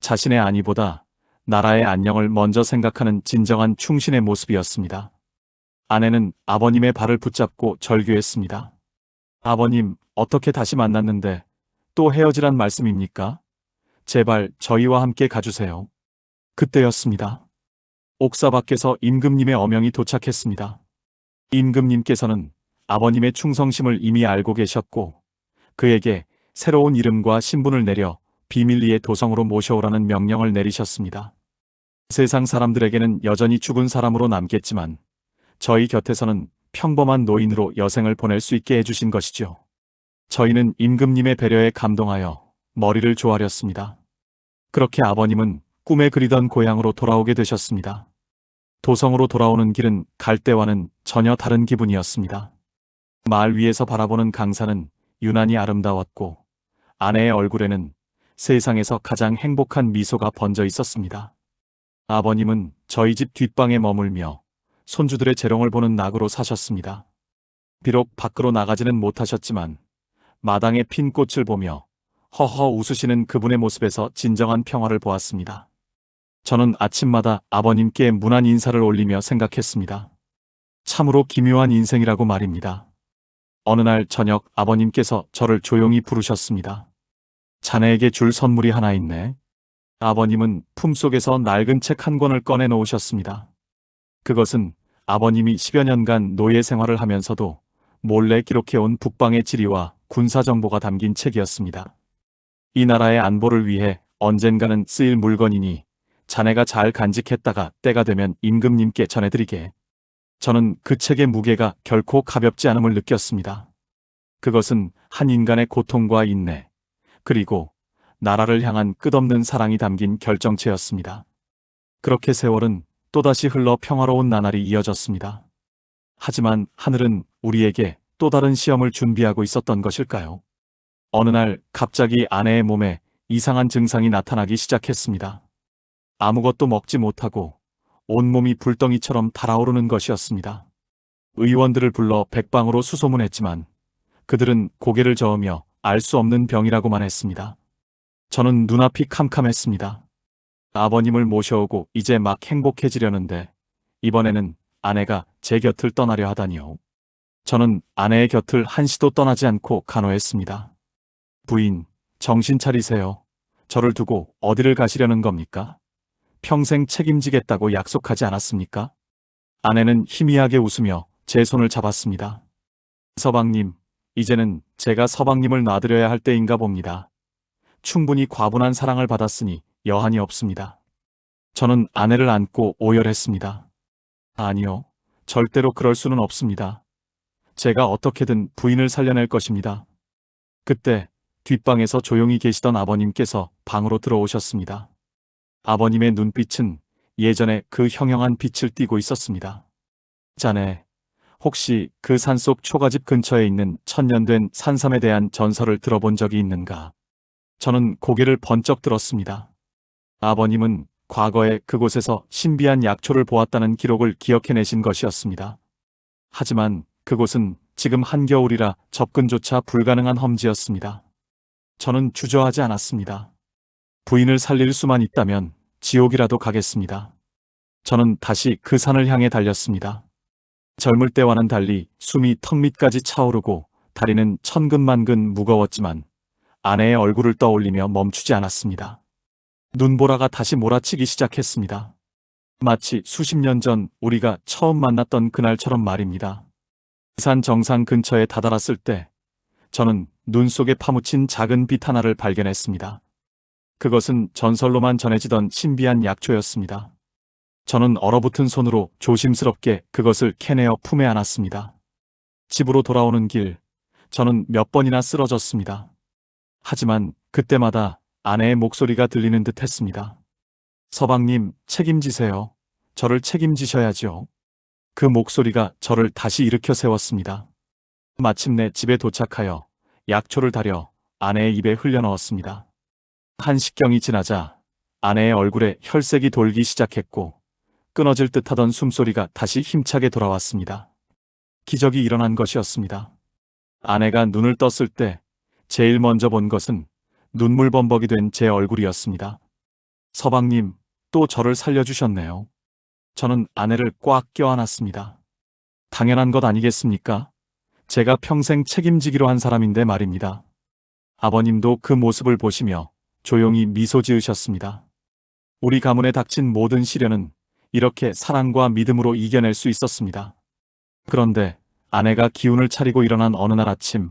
자신의 안위보다 나라의 안녕을 먼저 생각하는 진정한 충신의 모습이었습니다. 아내는 아버님의 발을 붙잡고 절규했습니다. 아버님, 어떻게 다시 만났는데 또 헤어지란 말씀입니까? 제발 저희와 함께 가주세요. 그때였습니다. 옥사 밖에서 임금님의 어명이 도착했습니다. 임금님께서는 아버님의 충성심을 이미 알고 계셨고 그에게 새로운 이름과 신분을 내려 비밀리에 도성으로 모셔오라는 명령을 내리셨습니다. 세상 사람들에게는 여전히 죽은 사람으로 남겠지만 저희 곁에서는 평범한 노인으로 여생을 보낼 수 있게 해주신 것이죠. 저희는 임금님의 배려에 감동하여 머리를 조아렸습니다. 그렇게 아버님은 꿈에 그리던 고향으로 돌아오게 되셨습니다. 도성으로 돌아오는 길은 갈 때와는 전혀 다른 기분이었습니다. 마을 위에서 바라보는 강산은 유난히 아름다웠고 아내의 얼굴에는 세상에서 가장 행복한 미소가 번져 있었습니다. 아버님은 저희 집 뒷방에 머물며 손주들의 재롱을 보는 낙으로 사셨습니다. 비록 밖으로 나가지는 못하셨지만 마당에 핀 꽃을 보며 허허 웃으시는 그분의 모습에서 진정한 평화를 보았습니다. 저는 아침마다 아버님께 무난 인사를 올리며 생각했습니다. 참으로 기묘한 인생이라고 말입니다. 어느 날 저녁 아버님께서 저를 조용히 부르셨습니다. 자네에게 줄 선물이 하나 있네. 아버님은 품속에서 낡은 책 한 권을 꺼내 놓으셨습니다. 그것은 아버님이 10여 년간 노예 생활을 하면서도 몰래 기록해온 북방의 지리와 군사 정보가 담긴 책이었습니다. 이 나라의 안보를 위해 언젠가는 쓰일 물건이니 자네가 잘 간직했다가 때가 되면 임금님께 전해드리게. 저는 그 책의 무게가 결코 가볍지 않음을 느꼈습니다. 그것은 한 인간의 고통과 인내, 그리고 나라를 향한 끝없는 사랑이 담긴 결정체였습니다. 그렇게 세월은 또다시 흘러 평화로운 나날이 이어졌습니다. 하지만 하늘은 우리에게 또 다른 시험을 준비하고 있었던 것일까요? 어느 날 갑자기 아내의 몸에 이상한 증상이 나타나기 시작했습니다. 아무것도 먹지 못하고 온몸이 불덩이처럼 달아오르는 것이었습니다. 의원들을 불러 백방으로 수소문했지만 그들은 고개를 저으며 알 수 없는 병이라고만 했습니다. 저는 눈앞이 캄캄했습니다. 아버님을 모셔오고 이제 막 행복해지려는데 이번에는 아내가 제 곁을 떠나려 하다니요. 저는 아내의 곁을 한시도 떠나지 않고 간호했습니다. 부인, 정신 차리세요. 저를 두고 어디를 가시려는 겁니까? 평생 책임지겠다고 약속하지 않았습니까? 아내는 희미하게 웃으며 제 손을 잡았습니다. 서방님, 이제는 제가 서방님을 놔드려야 할 때인가 봅니다. 충분히 과분한 사랑을 받았으니 여한이 없습니다. 저는 아내를 안고 오열했습니다. 아니요, 절대로 그럴 수는 없습니다. 제가 어떻게든 부인을 살려낼 것입니다. 그때 뒷방에서 조용히 계시던 아버님께서 방으로 들어오셨습니다. 아버님의 눈빛은 예전에 그 형형한 빛을 띠고 있었습니다. 자네, 혹시 그 산속 초가집 근처에 있는 천년된 산삼에 대한 전설을 들어본 적이 있는가? 저는 고개를 번쩍 들었습니다. 아버님은 과거에 그곳에서 신비한 약초를 보았다는 기록을 기억해내신 것이었습니다. 하지만 그곳은 지금 한겨울이라 접근조차 불가능한 험지였습니다. 저는 주저하지 않았습니다. 부인을 살릴 수만 있다면 지옥이라도 가겠습니다. 저는 다시 그 산을 향해 달렸습니다. 젊을 때와는 달리 숨이 턱 밑까지 차오르고 다리는 천근만근 무거웠지만 아내의 얼굴을 떠올리며 멈추지 않았습니다. 눈보라가 다시 몰아치기 시작했습니다. 마치 수십 년 전 우리가 처음 만났던 그날처럼 말입니다. 산 정상 근처에 다다랐을 때 저는 눈 속에 파묻힌 작은 빛 하나를 발견했습니다. 그것은 전설로만 전해지던 신비한 약초였습니다. 저는 얼어붙은 손으로 조심스럽게 그것을 캐내어 품에 안았습니다. 집으로 돌아오는 길, 저는 몇 번이나 쓰러졌습니다. 하지만 그때마다 아내의 목소리가 들리는 듯 했습니다. 서방님, 책임지세요. 저를 책임지셔야죠. 그 목소리가 저를 다시 일으켜 세웠습니다. 마침내 집에 도착하여 약초를 다려 아내의 입에 흘려넣었습니다. 한식경이 지나자 아내의 얼굴에 혈색이 돌기 시작했고 끊어질 듯하던 숨소리가 다시 힘차게 돌아왔습니다. 기적이 일어난 것이었습니다. 아내가 눈을 떴을 때 제일 먼저 본 것은 눈물범벅이 된 제 얼굴이었습니다. 서방님, 또 저를 살려주셨네요. 저는 아내를 꽉 껴안았습니다. 당연한 것 아니겠습니까? 제가 평생 책임지기로 한 사람인데 말입니다. 아버님도 그 모습을 보시며 조용히 미소 지으셨습니다. 우리 가문에 닥친 모든 시련은 이렇게 사랑과 믿음으로 이겨낼 수 있었습니다. 그런데 아내가 기운을 차리고 일어난 어느 날 아침,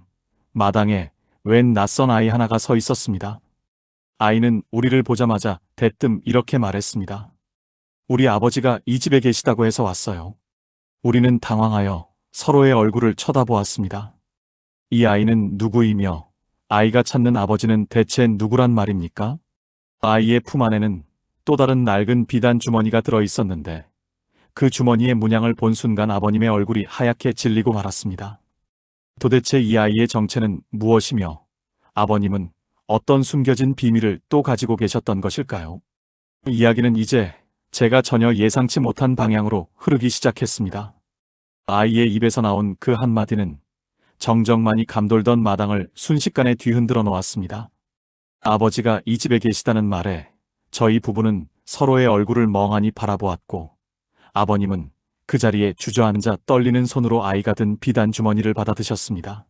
마당에 웬 낯선 아이 하나가 서 있었습니다. 아이는 우리를 보자마자 대뜸 이렇게 말했습니다. 우리 아버지가 이 집에 계시다고 해서 왔어요. 우리는 당황하여 서로의 얼굴을 쳐다보았습니다. 이 아이는 누구이며 아이가 찾는 아버지는 대체 누구란 말입니까? 아이의 품 안에는 또 다른 낡은 비단 주머니가 들어 있었는데 그 주머니의 문양을 본 순간 아버님의 얼굴이 하얗게 질리고 말았습니다. 도대체 이 아이의 정체는 무엇이며 아버님은 어떤 숨겨진 비밀을 또 가지고 계셨던 것일까요? 이야기는 이제 제가 전혀 예상치 못한 방향으로 흐르기 시작했습니다. 아이의 입에서 나온 그 한마디는 정적만이 감돌던 마당을 순식간에 뒤흔들어 놓았습니다. 아버지가 이 집에 계시다는 말에 저희 부부는 서로의 얼굴을 멍하니 바라보았고 아버님은 그 자리에 주저앉아 떨리는 손으로 아이가 든 비단 주머니를 받아 드셨습니다.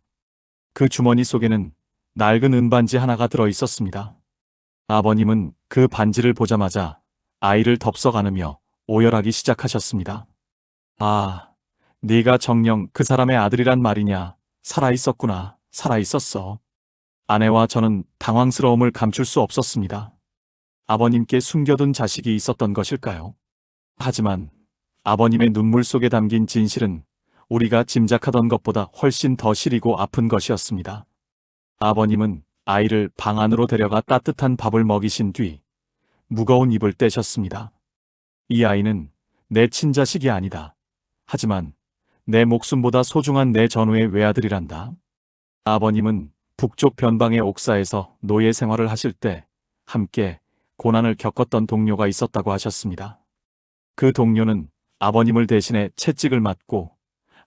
그 주머니 속에는 낡은 은반지 하나가 들어 있었습니다. 아버님은 그 반지를 보자마자 아이를 덥석 안으며 오열하기 시작하셨습니다. 아, 네가 정녕 그 사람의 아들이란 말이냐. 살아있었구나. 살아있었어. 아내와 저는 당황스러움을 감출 수 없었습니다. 아버님께 숨겨둔 자식이 있었던 것일까요? 하지만 아버님의 눈물 속에 담긴 진실은 우리가 짐작하던 것보다 훨씬 더 시리고 아픈 것이었습니다. 아버님은 아이를 방 안으로 데려가 따뜻한 밥을 먹이신 뒤 무거운 입을 떼셨습니다. 이 아이는 내 친자식이 아니다. 하지만 내 목숨보다 소중한 내 전우의 외아들이란다. 아버님은 북쪽 변방의 옥사에서 노예 생활을 하실 때 함께 고난을 겪었던 동료가 있었다고 하셨습니다. 그 동료는 아버님을 대신해 채찍을 맞고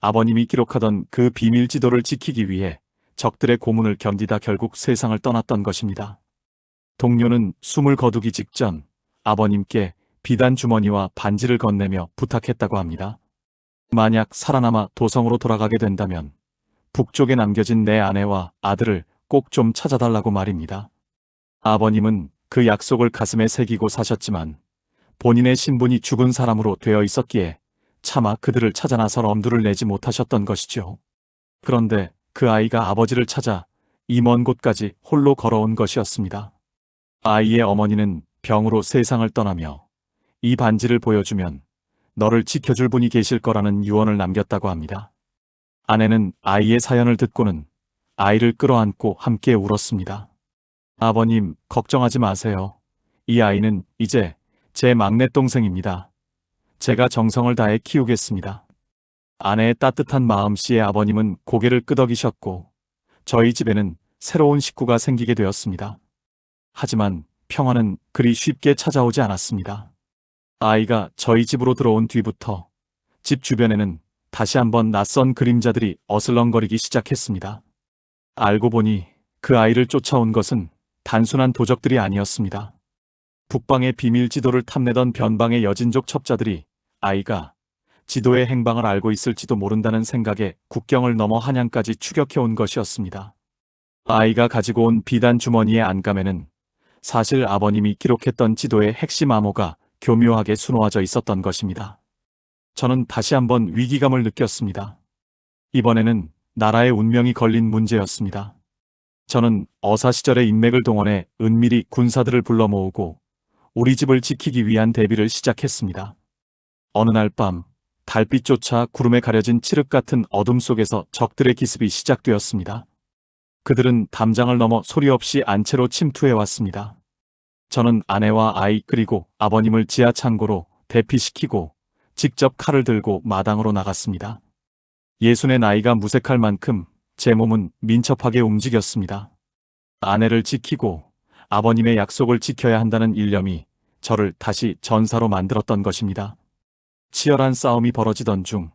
아버님이 기록하던 그 비밀 지도를 지키기 위해 적들의 고문을 견디다 결국 세상을 떠났던 것입니다. 동료는 숨을 거두기 직전 아버님께 비단 주머니와 반지를 건네며 부탁했다고 합니다. 만약 살아남아 도성으로 돌아가게 된다면 북쪽에 남겨진 내 아내와 아들을 꼭 좀 찾아달라고 말입니다. 아버님은 그 약속을 가슴에 새기고 사셨지만 본인의 신분이 죽은 사람으로 되어 있었기에 차마 그들을 찾아 나설 엄두를 내지 못하셨던 것이죠. 그런데 그 아이가 아버지를 찾아 이 먼 곳까지 홀로 걸어온 것이었습니다. 아이의 어머니는 병으로 세상을 떠나며 이 반지를 보여주면 너를 지켜줄 분이 계실 거라는 유언을 남겼다고 합니다. 아내는 아이의 사연을 듣고는 아이를 끌어안고 함께 울었습니다. 아버님, 걱정하지 마세요. 이 아이는 이제 제 막내 동생입니다. 제가 정성을 다해 키우겠습니다. 아내의 따뜻한 마음씨에 아버님은 고개를 끄덕이셨고 저희 집에는 새로운 식구가 생기게 되었습니다. 하지만 평화는 그리 쉽게 찾아오지 않았습니다. 아이가 저희 집으로 들어온 뒤부터 집 주변에는 다시 한번 낯선 그림자들이 어슬렁거리기 시작했습니다. 알고 보니 그 아이를 쫓아온 것은 단순한 도적들이 아니었습니다. 북방의 비밀 지도를 탐내던 변방의 여진족 첩자들이 아이가 지도의 행방을 알고 있을지도 모른다는 생각에 국경을 넘어 한양까지 추격해온 것이었습니다. 아이가 가지고 온 비단 주머니의 안감에는 사실 아버님이 기록했던 지도의 핵심 암호가 교묘하게 수놓아져 있었던 것입니다. 저는 다시 한번 위기감을 느꼈습니다. 이번에는 나라의 운명이 걸린 문제였습니다. 저는 어사 시절의 인맥을 동원해 은밀히 군사들을 불러 모으고 우리 집을 지키기 위한 대비를 시작했습니다. 어느 날 밤 달빛조차 구름에 가려진 칠흑 같은 어둠 속에서 적들의 기습이 시작되었습니다. 그들은 담장을 넘어 소리 없이 안채로 침투해 왔습니다. 저는 아내와 아이 그리고 아버님을 지하 창고로 대피시키고 직접 칼을 들고 마당으로 나갔습니다. 예순의 나이가 무색할 만큼 제 몸은 민첩하게 움직였습니다. 아내를 지키고 아버님의 약속을 지켜야 한다는 일념이 저를 다시 전사로 만들었던 것입니다. 치열한 싸움이 벌어지던 중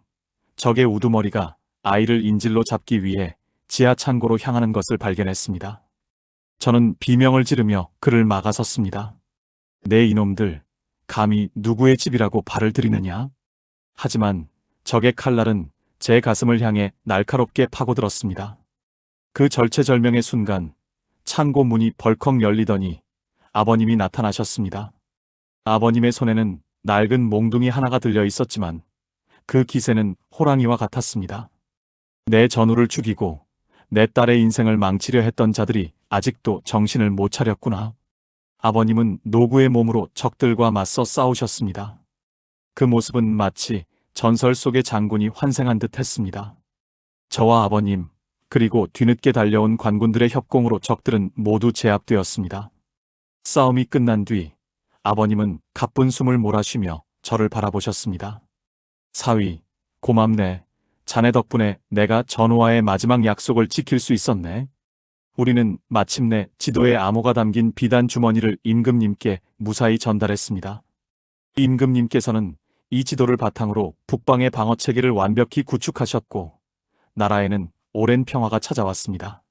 적의 우두머리가 아이를 인질로 잡기 위해 지하 창고로 향하는 것을 발견했습니다. 저는 비명을 지르며 그를 막아섰습니다. 내 이놈들, 감히 누구의 집이라고 발을 들이느냐? 하지만 적의 칼날은 제 가슴을 향해 날카롭게 파고들었습니다. 그 절체절명의 순간 창고 문이 벌컥 열리더니 아버님이 나타나셨습니다. 아버님의 손에는 낡은 몽둥이 하나가 들려 있었지만 그 기세는 호랑이와 같았습니다. 내 전우를 죽이고 내 딸의 인생을 망치려 했던 자들이 아직도 정신을 못 차렸구나. 아버님은 노구의 몸으로 적들과 맞서 싸우셨습니다. 그 모습은 마치 전설 속의 장군이 환생한 듯 했습니다. 저와 아버님, 그리고 뒤늦게 달려온 관군들의 협공으로 적들은 모두 제압되었습니다. 싸움이 끝난 뒤 아버님은 가쁜 숨을 몰아쉬며 저를 바라보셨습니다. 사위, 고맙네. 자네 덕분에 내가 전우와의 마지막 약속을 지킬 수 있었네. 우리는 마침내 지도에 암호가 담긴 비단 주머니를 임금님께 무사히 전달했습니다. 임금님께서는 이 지도를 바탕으로 북방의 방어 체계를 완벽히 구축하셨고 나라에는 오랜 평화가 찾아왔습니다.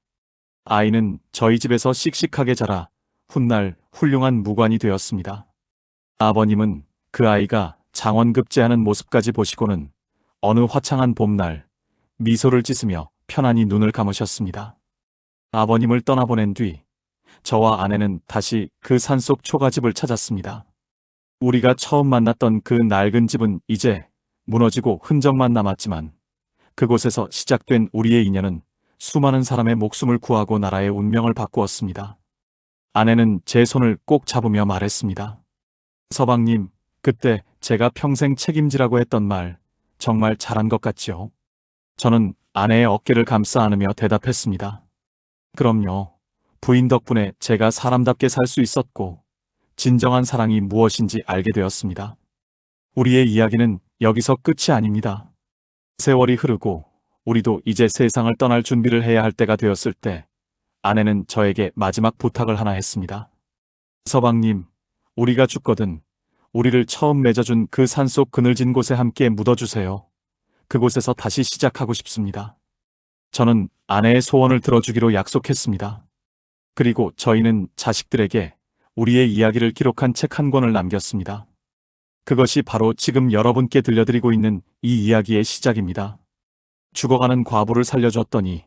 아이는 저희 집에서 씩씩하게 자라 훗날 훌륭한 무관이 되었습니다. 아버님은 그 아이가 장원급제하는 모습까지 보시고는 어느 화창한 봄날 미소를 찢으며 편안히 눈을 감으셨습니다. 아버님을 떠나보낸 뒤 저와 아내는 다시 그 산속 초가집을 찾았습니다. 우리가 처음 만났던 그 낡은 집은 이제 무너지고 흔적만 남았지만 그곳에서 시작된 우리의 인연은 수많은 사람의 목숨을 구하고 나라의 운명을 바꾸었습니다. 아내는 제 손을 꼭 잡으며 말했습니다. 서방님, 그때 제가 평생 책임지라고 했던 말 정말 잘한 것 같지요? 저는 아내의 어깨를 감싸 안으며 대답했습니다. 그럼요. 부인 덕분에 제가 사람답게 살 수 있었고 진정한 사랑이 무엇인지 알게 되었습니다. 우리의 이야기는 여기서 끝이 아닙니다. 세월이 흐르고 우리도 이제 세상을 떠날 준비를 해야 할 때가 되었을 때 아내는 저에게 마지막 부탁을 하나 했습니다. 서방님, 우리가 죽거든 우리를 처음 맺어준 그 산속 그늘진 곳에 함께 묻어주세요. 그곳에서 다시 시작하고 싶습니다. 저는 아내의 소원을 들어주기로 약속했습니다. 그리고 저희는 자식들에게 우리의 이야기를 기록한 책 한 권을 남겼습니다. 그것이 바로 지금 여러분께 들려드리고 있는 이 이야기의 시작입니다. 죽어가는 과부를 살려줬더니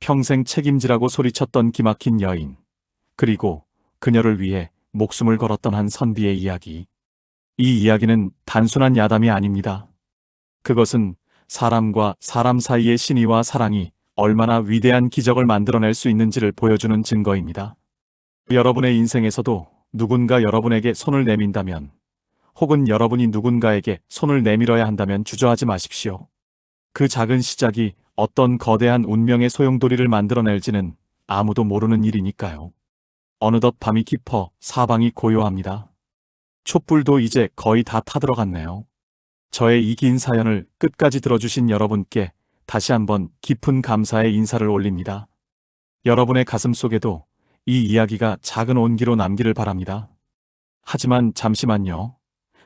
평생 책임지라고 소리쳤던 기막힌 여인, 그리고 그녀를 위해 목숨을 걸었던 한 선비의 이야기. 이 이야기는 단순한 야담이 아닙니다. 그것은 사람과 사람 사이의 신의와 사랑이 얼마나 위대한 기적을 만들어낼 수 있는지를 보여주는 증거입니다. 여러분의 인생에서도 누군가 여러분에게 손을 내민다면, 혹은 여러분이 누군가에게 손을 내밀어야 한다면 주저하지 마십시오. 그 작은 시작이 어떤 거대한 운명의 소용돌이를 만들어낼지는 아무도 모르는 일이니까요. 어느덧 밤이 깊어 사방이 고요합니다. 촛불도 이제 거의 다 타들어갔네요. 저의 이 긴 사연을 끝까지 들어주신 여러분께 다시 한번 깊은 감사의 인사를 올립니다. 여러분의 가슴 속에도 이 이야기가 작은 온기로 남기를 바랍니다. 하지만 잠시만요.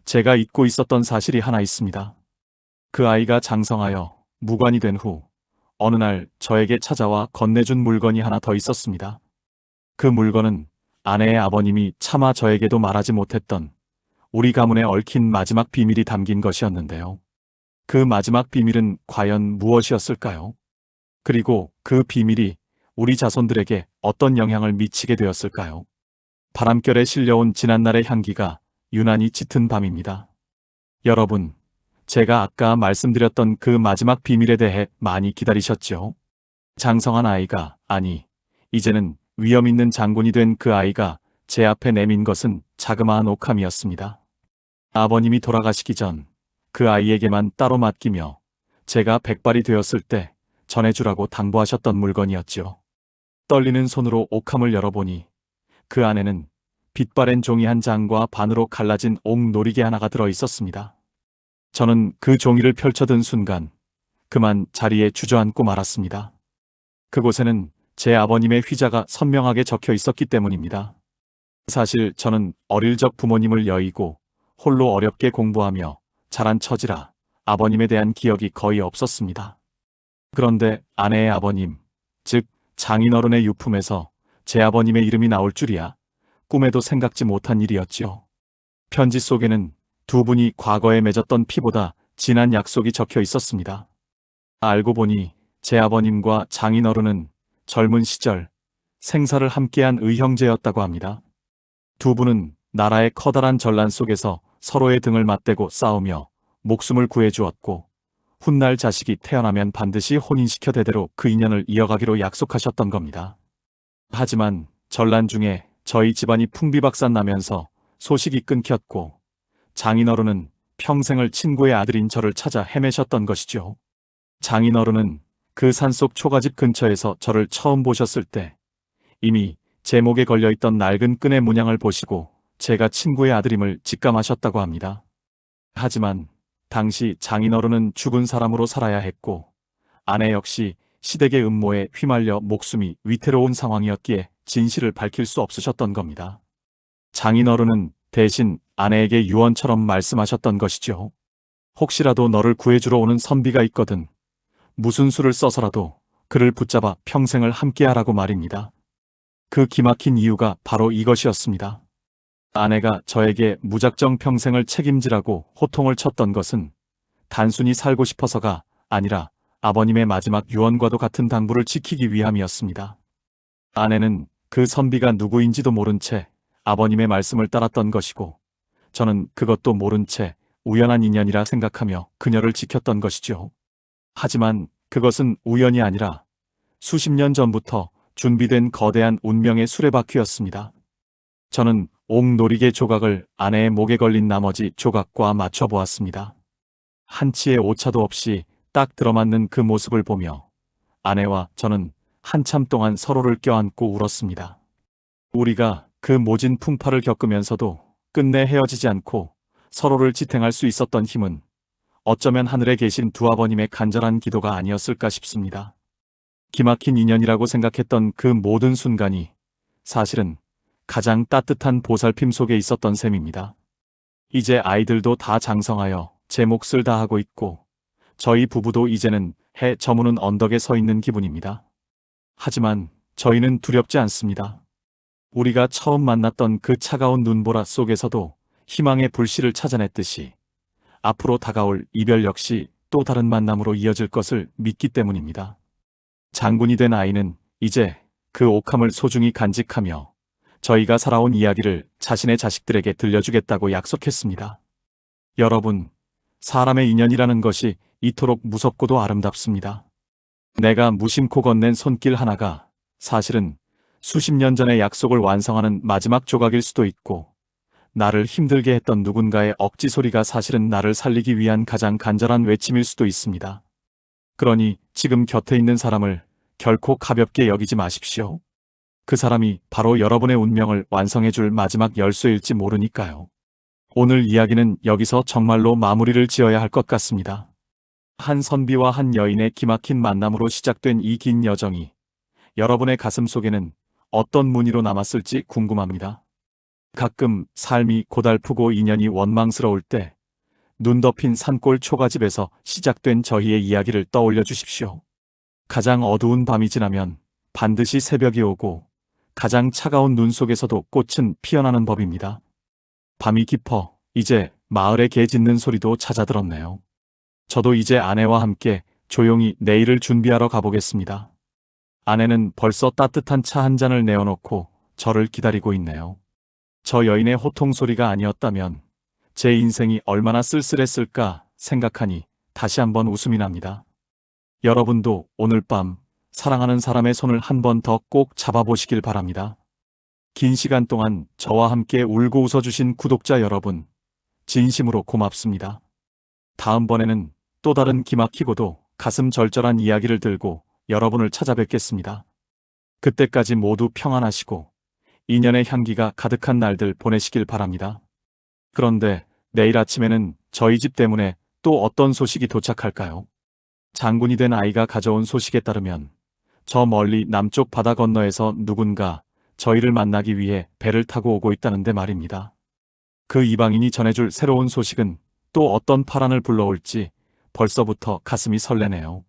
제가 잊고 있었던 사실이 하나 있습니다. 그 아이가 장성하여 무관이 된 후 어느 날 저에게 찾아와 건네준 물건이 하나 더 있었습니다. 그 물건은 아내의 아버님이 차마 저에게도 말하지 못했던 우리 가문에 얽힌 마지막 비밀이 담긴 것이었는데요. 그 마지막 비밀은 과연 무엇이었을까요? 그리고 그 비밀이 우리 자손들에게 어떤 영향을 미치게 되었을까요? 바람결에 실려온 지난날의 향기가 유난히 짙은 밤입니다. 여러분, 제가 아까 말씀드렸던 그 마지막 비밀에 대해 많이 기다리셨죠? 장성한 아이가, 아니, 이제는 위험 있는 장군이 된 그 아이가 제 앞에 내민 것은 자그마한 옥함이었습니다. 아버님이 돌아가시기 전 그 아이에게만 따로 맡기며 제가 백발이 되었을 때 전해주라고 당부하셨던 물건이었죠. 떨리는 손으로 옥함을 열어보니 그 안에는 빛바랜 종이 한 장과 반으로 갈라진 옥 놀이개 하나가 들어 있었습니다. 저는 그 종이를 펼쳐든 순간 그만 자리에 주저앉고 말았습니다. 그곳에는 제 아버님의 휘자가 선명하게 적혀 있었기 때문입니다. 사실 저는 어릴 적 부모님을 여의고 홀로 어렵게 공부하며 자란 처지라 아버님에 대한 기억이 거의 없었습니다. 그런데 아내의 아버님, 즉 장인어른의 유품에서 제 아버님의 이름이 나올 줄이야 꿈에도 생각지 못한 일이었지요. 편지 속에는 두 분이 과거에 맺었던 피보다 진한 약속이 적혀 있었습니다. 알고 보니 제 아버님과 장인어른은 젊은 시절 생사를 함께한 의형제였다고 합니다. 두 분은 나라의 커다란 전란 속에서 서로의 등을 맞대고 싸우며 목숨을 구해주었고 훗날 자식이 태어나면 반드시 혼인시켜 대대로 그 인연을 이어가기로 약속하셨던 겁니다. 하지만 전란 중에 저희 집안이 풍비박산 나면서 소식이 끊겼고 장인어른은 평생을 친구의 아들인 저를 찾아 헤매셨던 것이죠. 장인어른은 그 산속 초가집 근처에서 저를 처음 보셨을 때 이미 제 목에 걸려있던 낡은 끈의 문양을 보시고 제가 친구의 아들임을 직감하셨다고 합니다. 하지만 당시 장인어른은 죽은 사람으로 살아야 했고 아내 역시 시댁의 음모에 휘말려 목숨이 위태로운 상황이었기에 진실을 밝힐 수 없으셨던 겁니다. 장인어른은 대신 아내에게 유언처럼 말씀하셨던 것이죠. 혹시라도 너를 구해주러 오는 선비가 있거든 무슨 수를 써서라도 그를 붙잡아 평생을 함께하라고 말입니다. 그 기막힌 이유가 바로 이것이었습니다. 아내가 저에게 무작정 평생을 책임지라고 호통을 쳤던 것은 단순히 살고 싶어서가 아니라 아버님의 마지막 유언과도 같은 당부를 지키기 위함이었습니다. 아내는 그 선비가 누구인지도 모른 채 아버님의 말씀을 따랐던 것이고 저는 그것도 모른 채 우연한 인연이라 생각하며 그녀를 지켰던 것이죠. 하지만 그것은 우연이 아니라 수십 년 전부터 준비된 거대한 운명의 수레바퀴였습니다. 저는 옥놀이개 조각을 아내의 목에 걸린 나머지 조각과 맞춰보았습니다. 한치의 오차도 없이 딱 들어맞는 그 모습을 보며 아내와 저는 한참 동안 서로를 껴안고 울었습니다. 우리가 그 모진 풍파를 겪으면서도 끝내 헤어지지 않고 서로를 지탱할 수 있었던 힘은 어쩌면 하늘에 계신 두 아버님의 간절한 기도가 아니었을까 싶습니다. 기막힌 인연이라고 생각했던 그 모든 순간이 사실은 가장 따뜻한 보살핌 속에 있었던 셈입니다. 이제 아이들도 다 장성하여 제 몫을 다하고 있고 저희 부부도 이제는 해 저무는 언덕에 서 있는 기분입니다. 하지만 저희는 두렵지 않습니다. 우리가 처음 만났던 그 차가운 눈보라 속에서도 희망의 불씨를 찾아냈듯이 앞으로 다가올 이별 역시 또 다른 만남으로 이어질 것을 믿기 때문입니다. 장군이 된 아이는 이제 그 옥함을 소중히 간직하며 저희가 살아온 이야기를 자신의 자식들에게 들려주겠다고 약속했습니다. 여러분, 사람의 인연이라는 것이 이토록 무섭고도 아름답습니다. 내가 무심코 건넨 손길 하나가 사실은 수십 년 전의 약속을 완성하는 마지막 조각일 수도 있고 나를 힘들게 했던 누군가의 억지 소리가 사실은 나를 살리기 위한 가장 간절한 외침일 수도 있습니다. 그러니 지금 곁에 있는 사람을 결코 가볍게 여기지 마십시오. 그 사람이 바로 여러분의 운명을 완성해줄 마지막 열쇠일지 모르니까요. 오늘 이야기는 여기서 정말로 마무리를 지어야 할 것 같습니다. 한 선비와 한 여인의 기막힌 만남으로 시작된 이 긴 여정이 여러분의 가슴 속에는 어떤 무늬로 남았을지 궁금합니다. 가끔 삶이 고달프고 인연이 원망스러울 때 눈 덮인 산골 초가집에서 시작된 저희의 이야기를 떠올려 주십시오. 가장 어두운 밤이 지나면 반드시 새벽이 오고 가장 차가운 눈 속에서도 꽃은 피어나는 법입니다. 밤이 깊어 이제 마을에 개 짖는 소리도 잦아들었네요. 저도 이제 아내와 함께 조용히 내일을 준비하러 가보겠습니다. 아내는 벌써 따뜻한 차 한 잔을 내어놓고 저를 기다리고 있네요. 저 여인의 호통 소리가 아니었다면 제 인생이 얼마나 쓸쓸했을까 생각하니 다시 한번 웃음이 납니다. 여러분도 오늘 밤 사랑하는 사람의 손을 한 번 더 꼭 잡아보시길 바랍니다. 긴 시간 동안 저와 함께 울고 웃어주신 구독자 여러분, 진심으로 고맙습니다. 다음번에는 또 다른 기막히고도 가슴 절절한 이야기를 들고 여러분을 찾아뵙겠습니다. 그때까지 모두 평안하시고 인연의 향기가 가득한 날들 보내시길 바랍니다. 그런데 내일 아침에는 저희 집 때문에 또 어떤 소식이 도착할까요? 장군이 된 아이가 가져온 소식에 따르면 저 멀리 남쪽 바다 건너에서 누군가 저희를 만나기 위해 배를 타고 오고 있다는데 말입니다. 그 이방인이 전해줄 새로운 소식은 또 어떤 파란을 불러올지 벌써부터 가슴이 설레네요.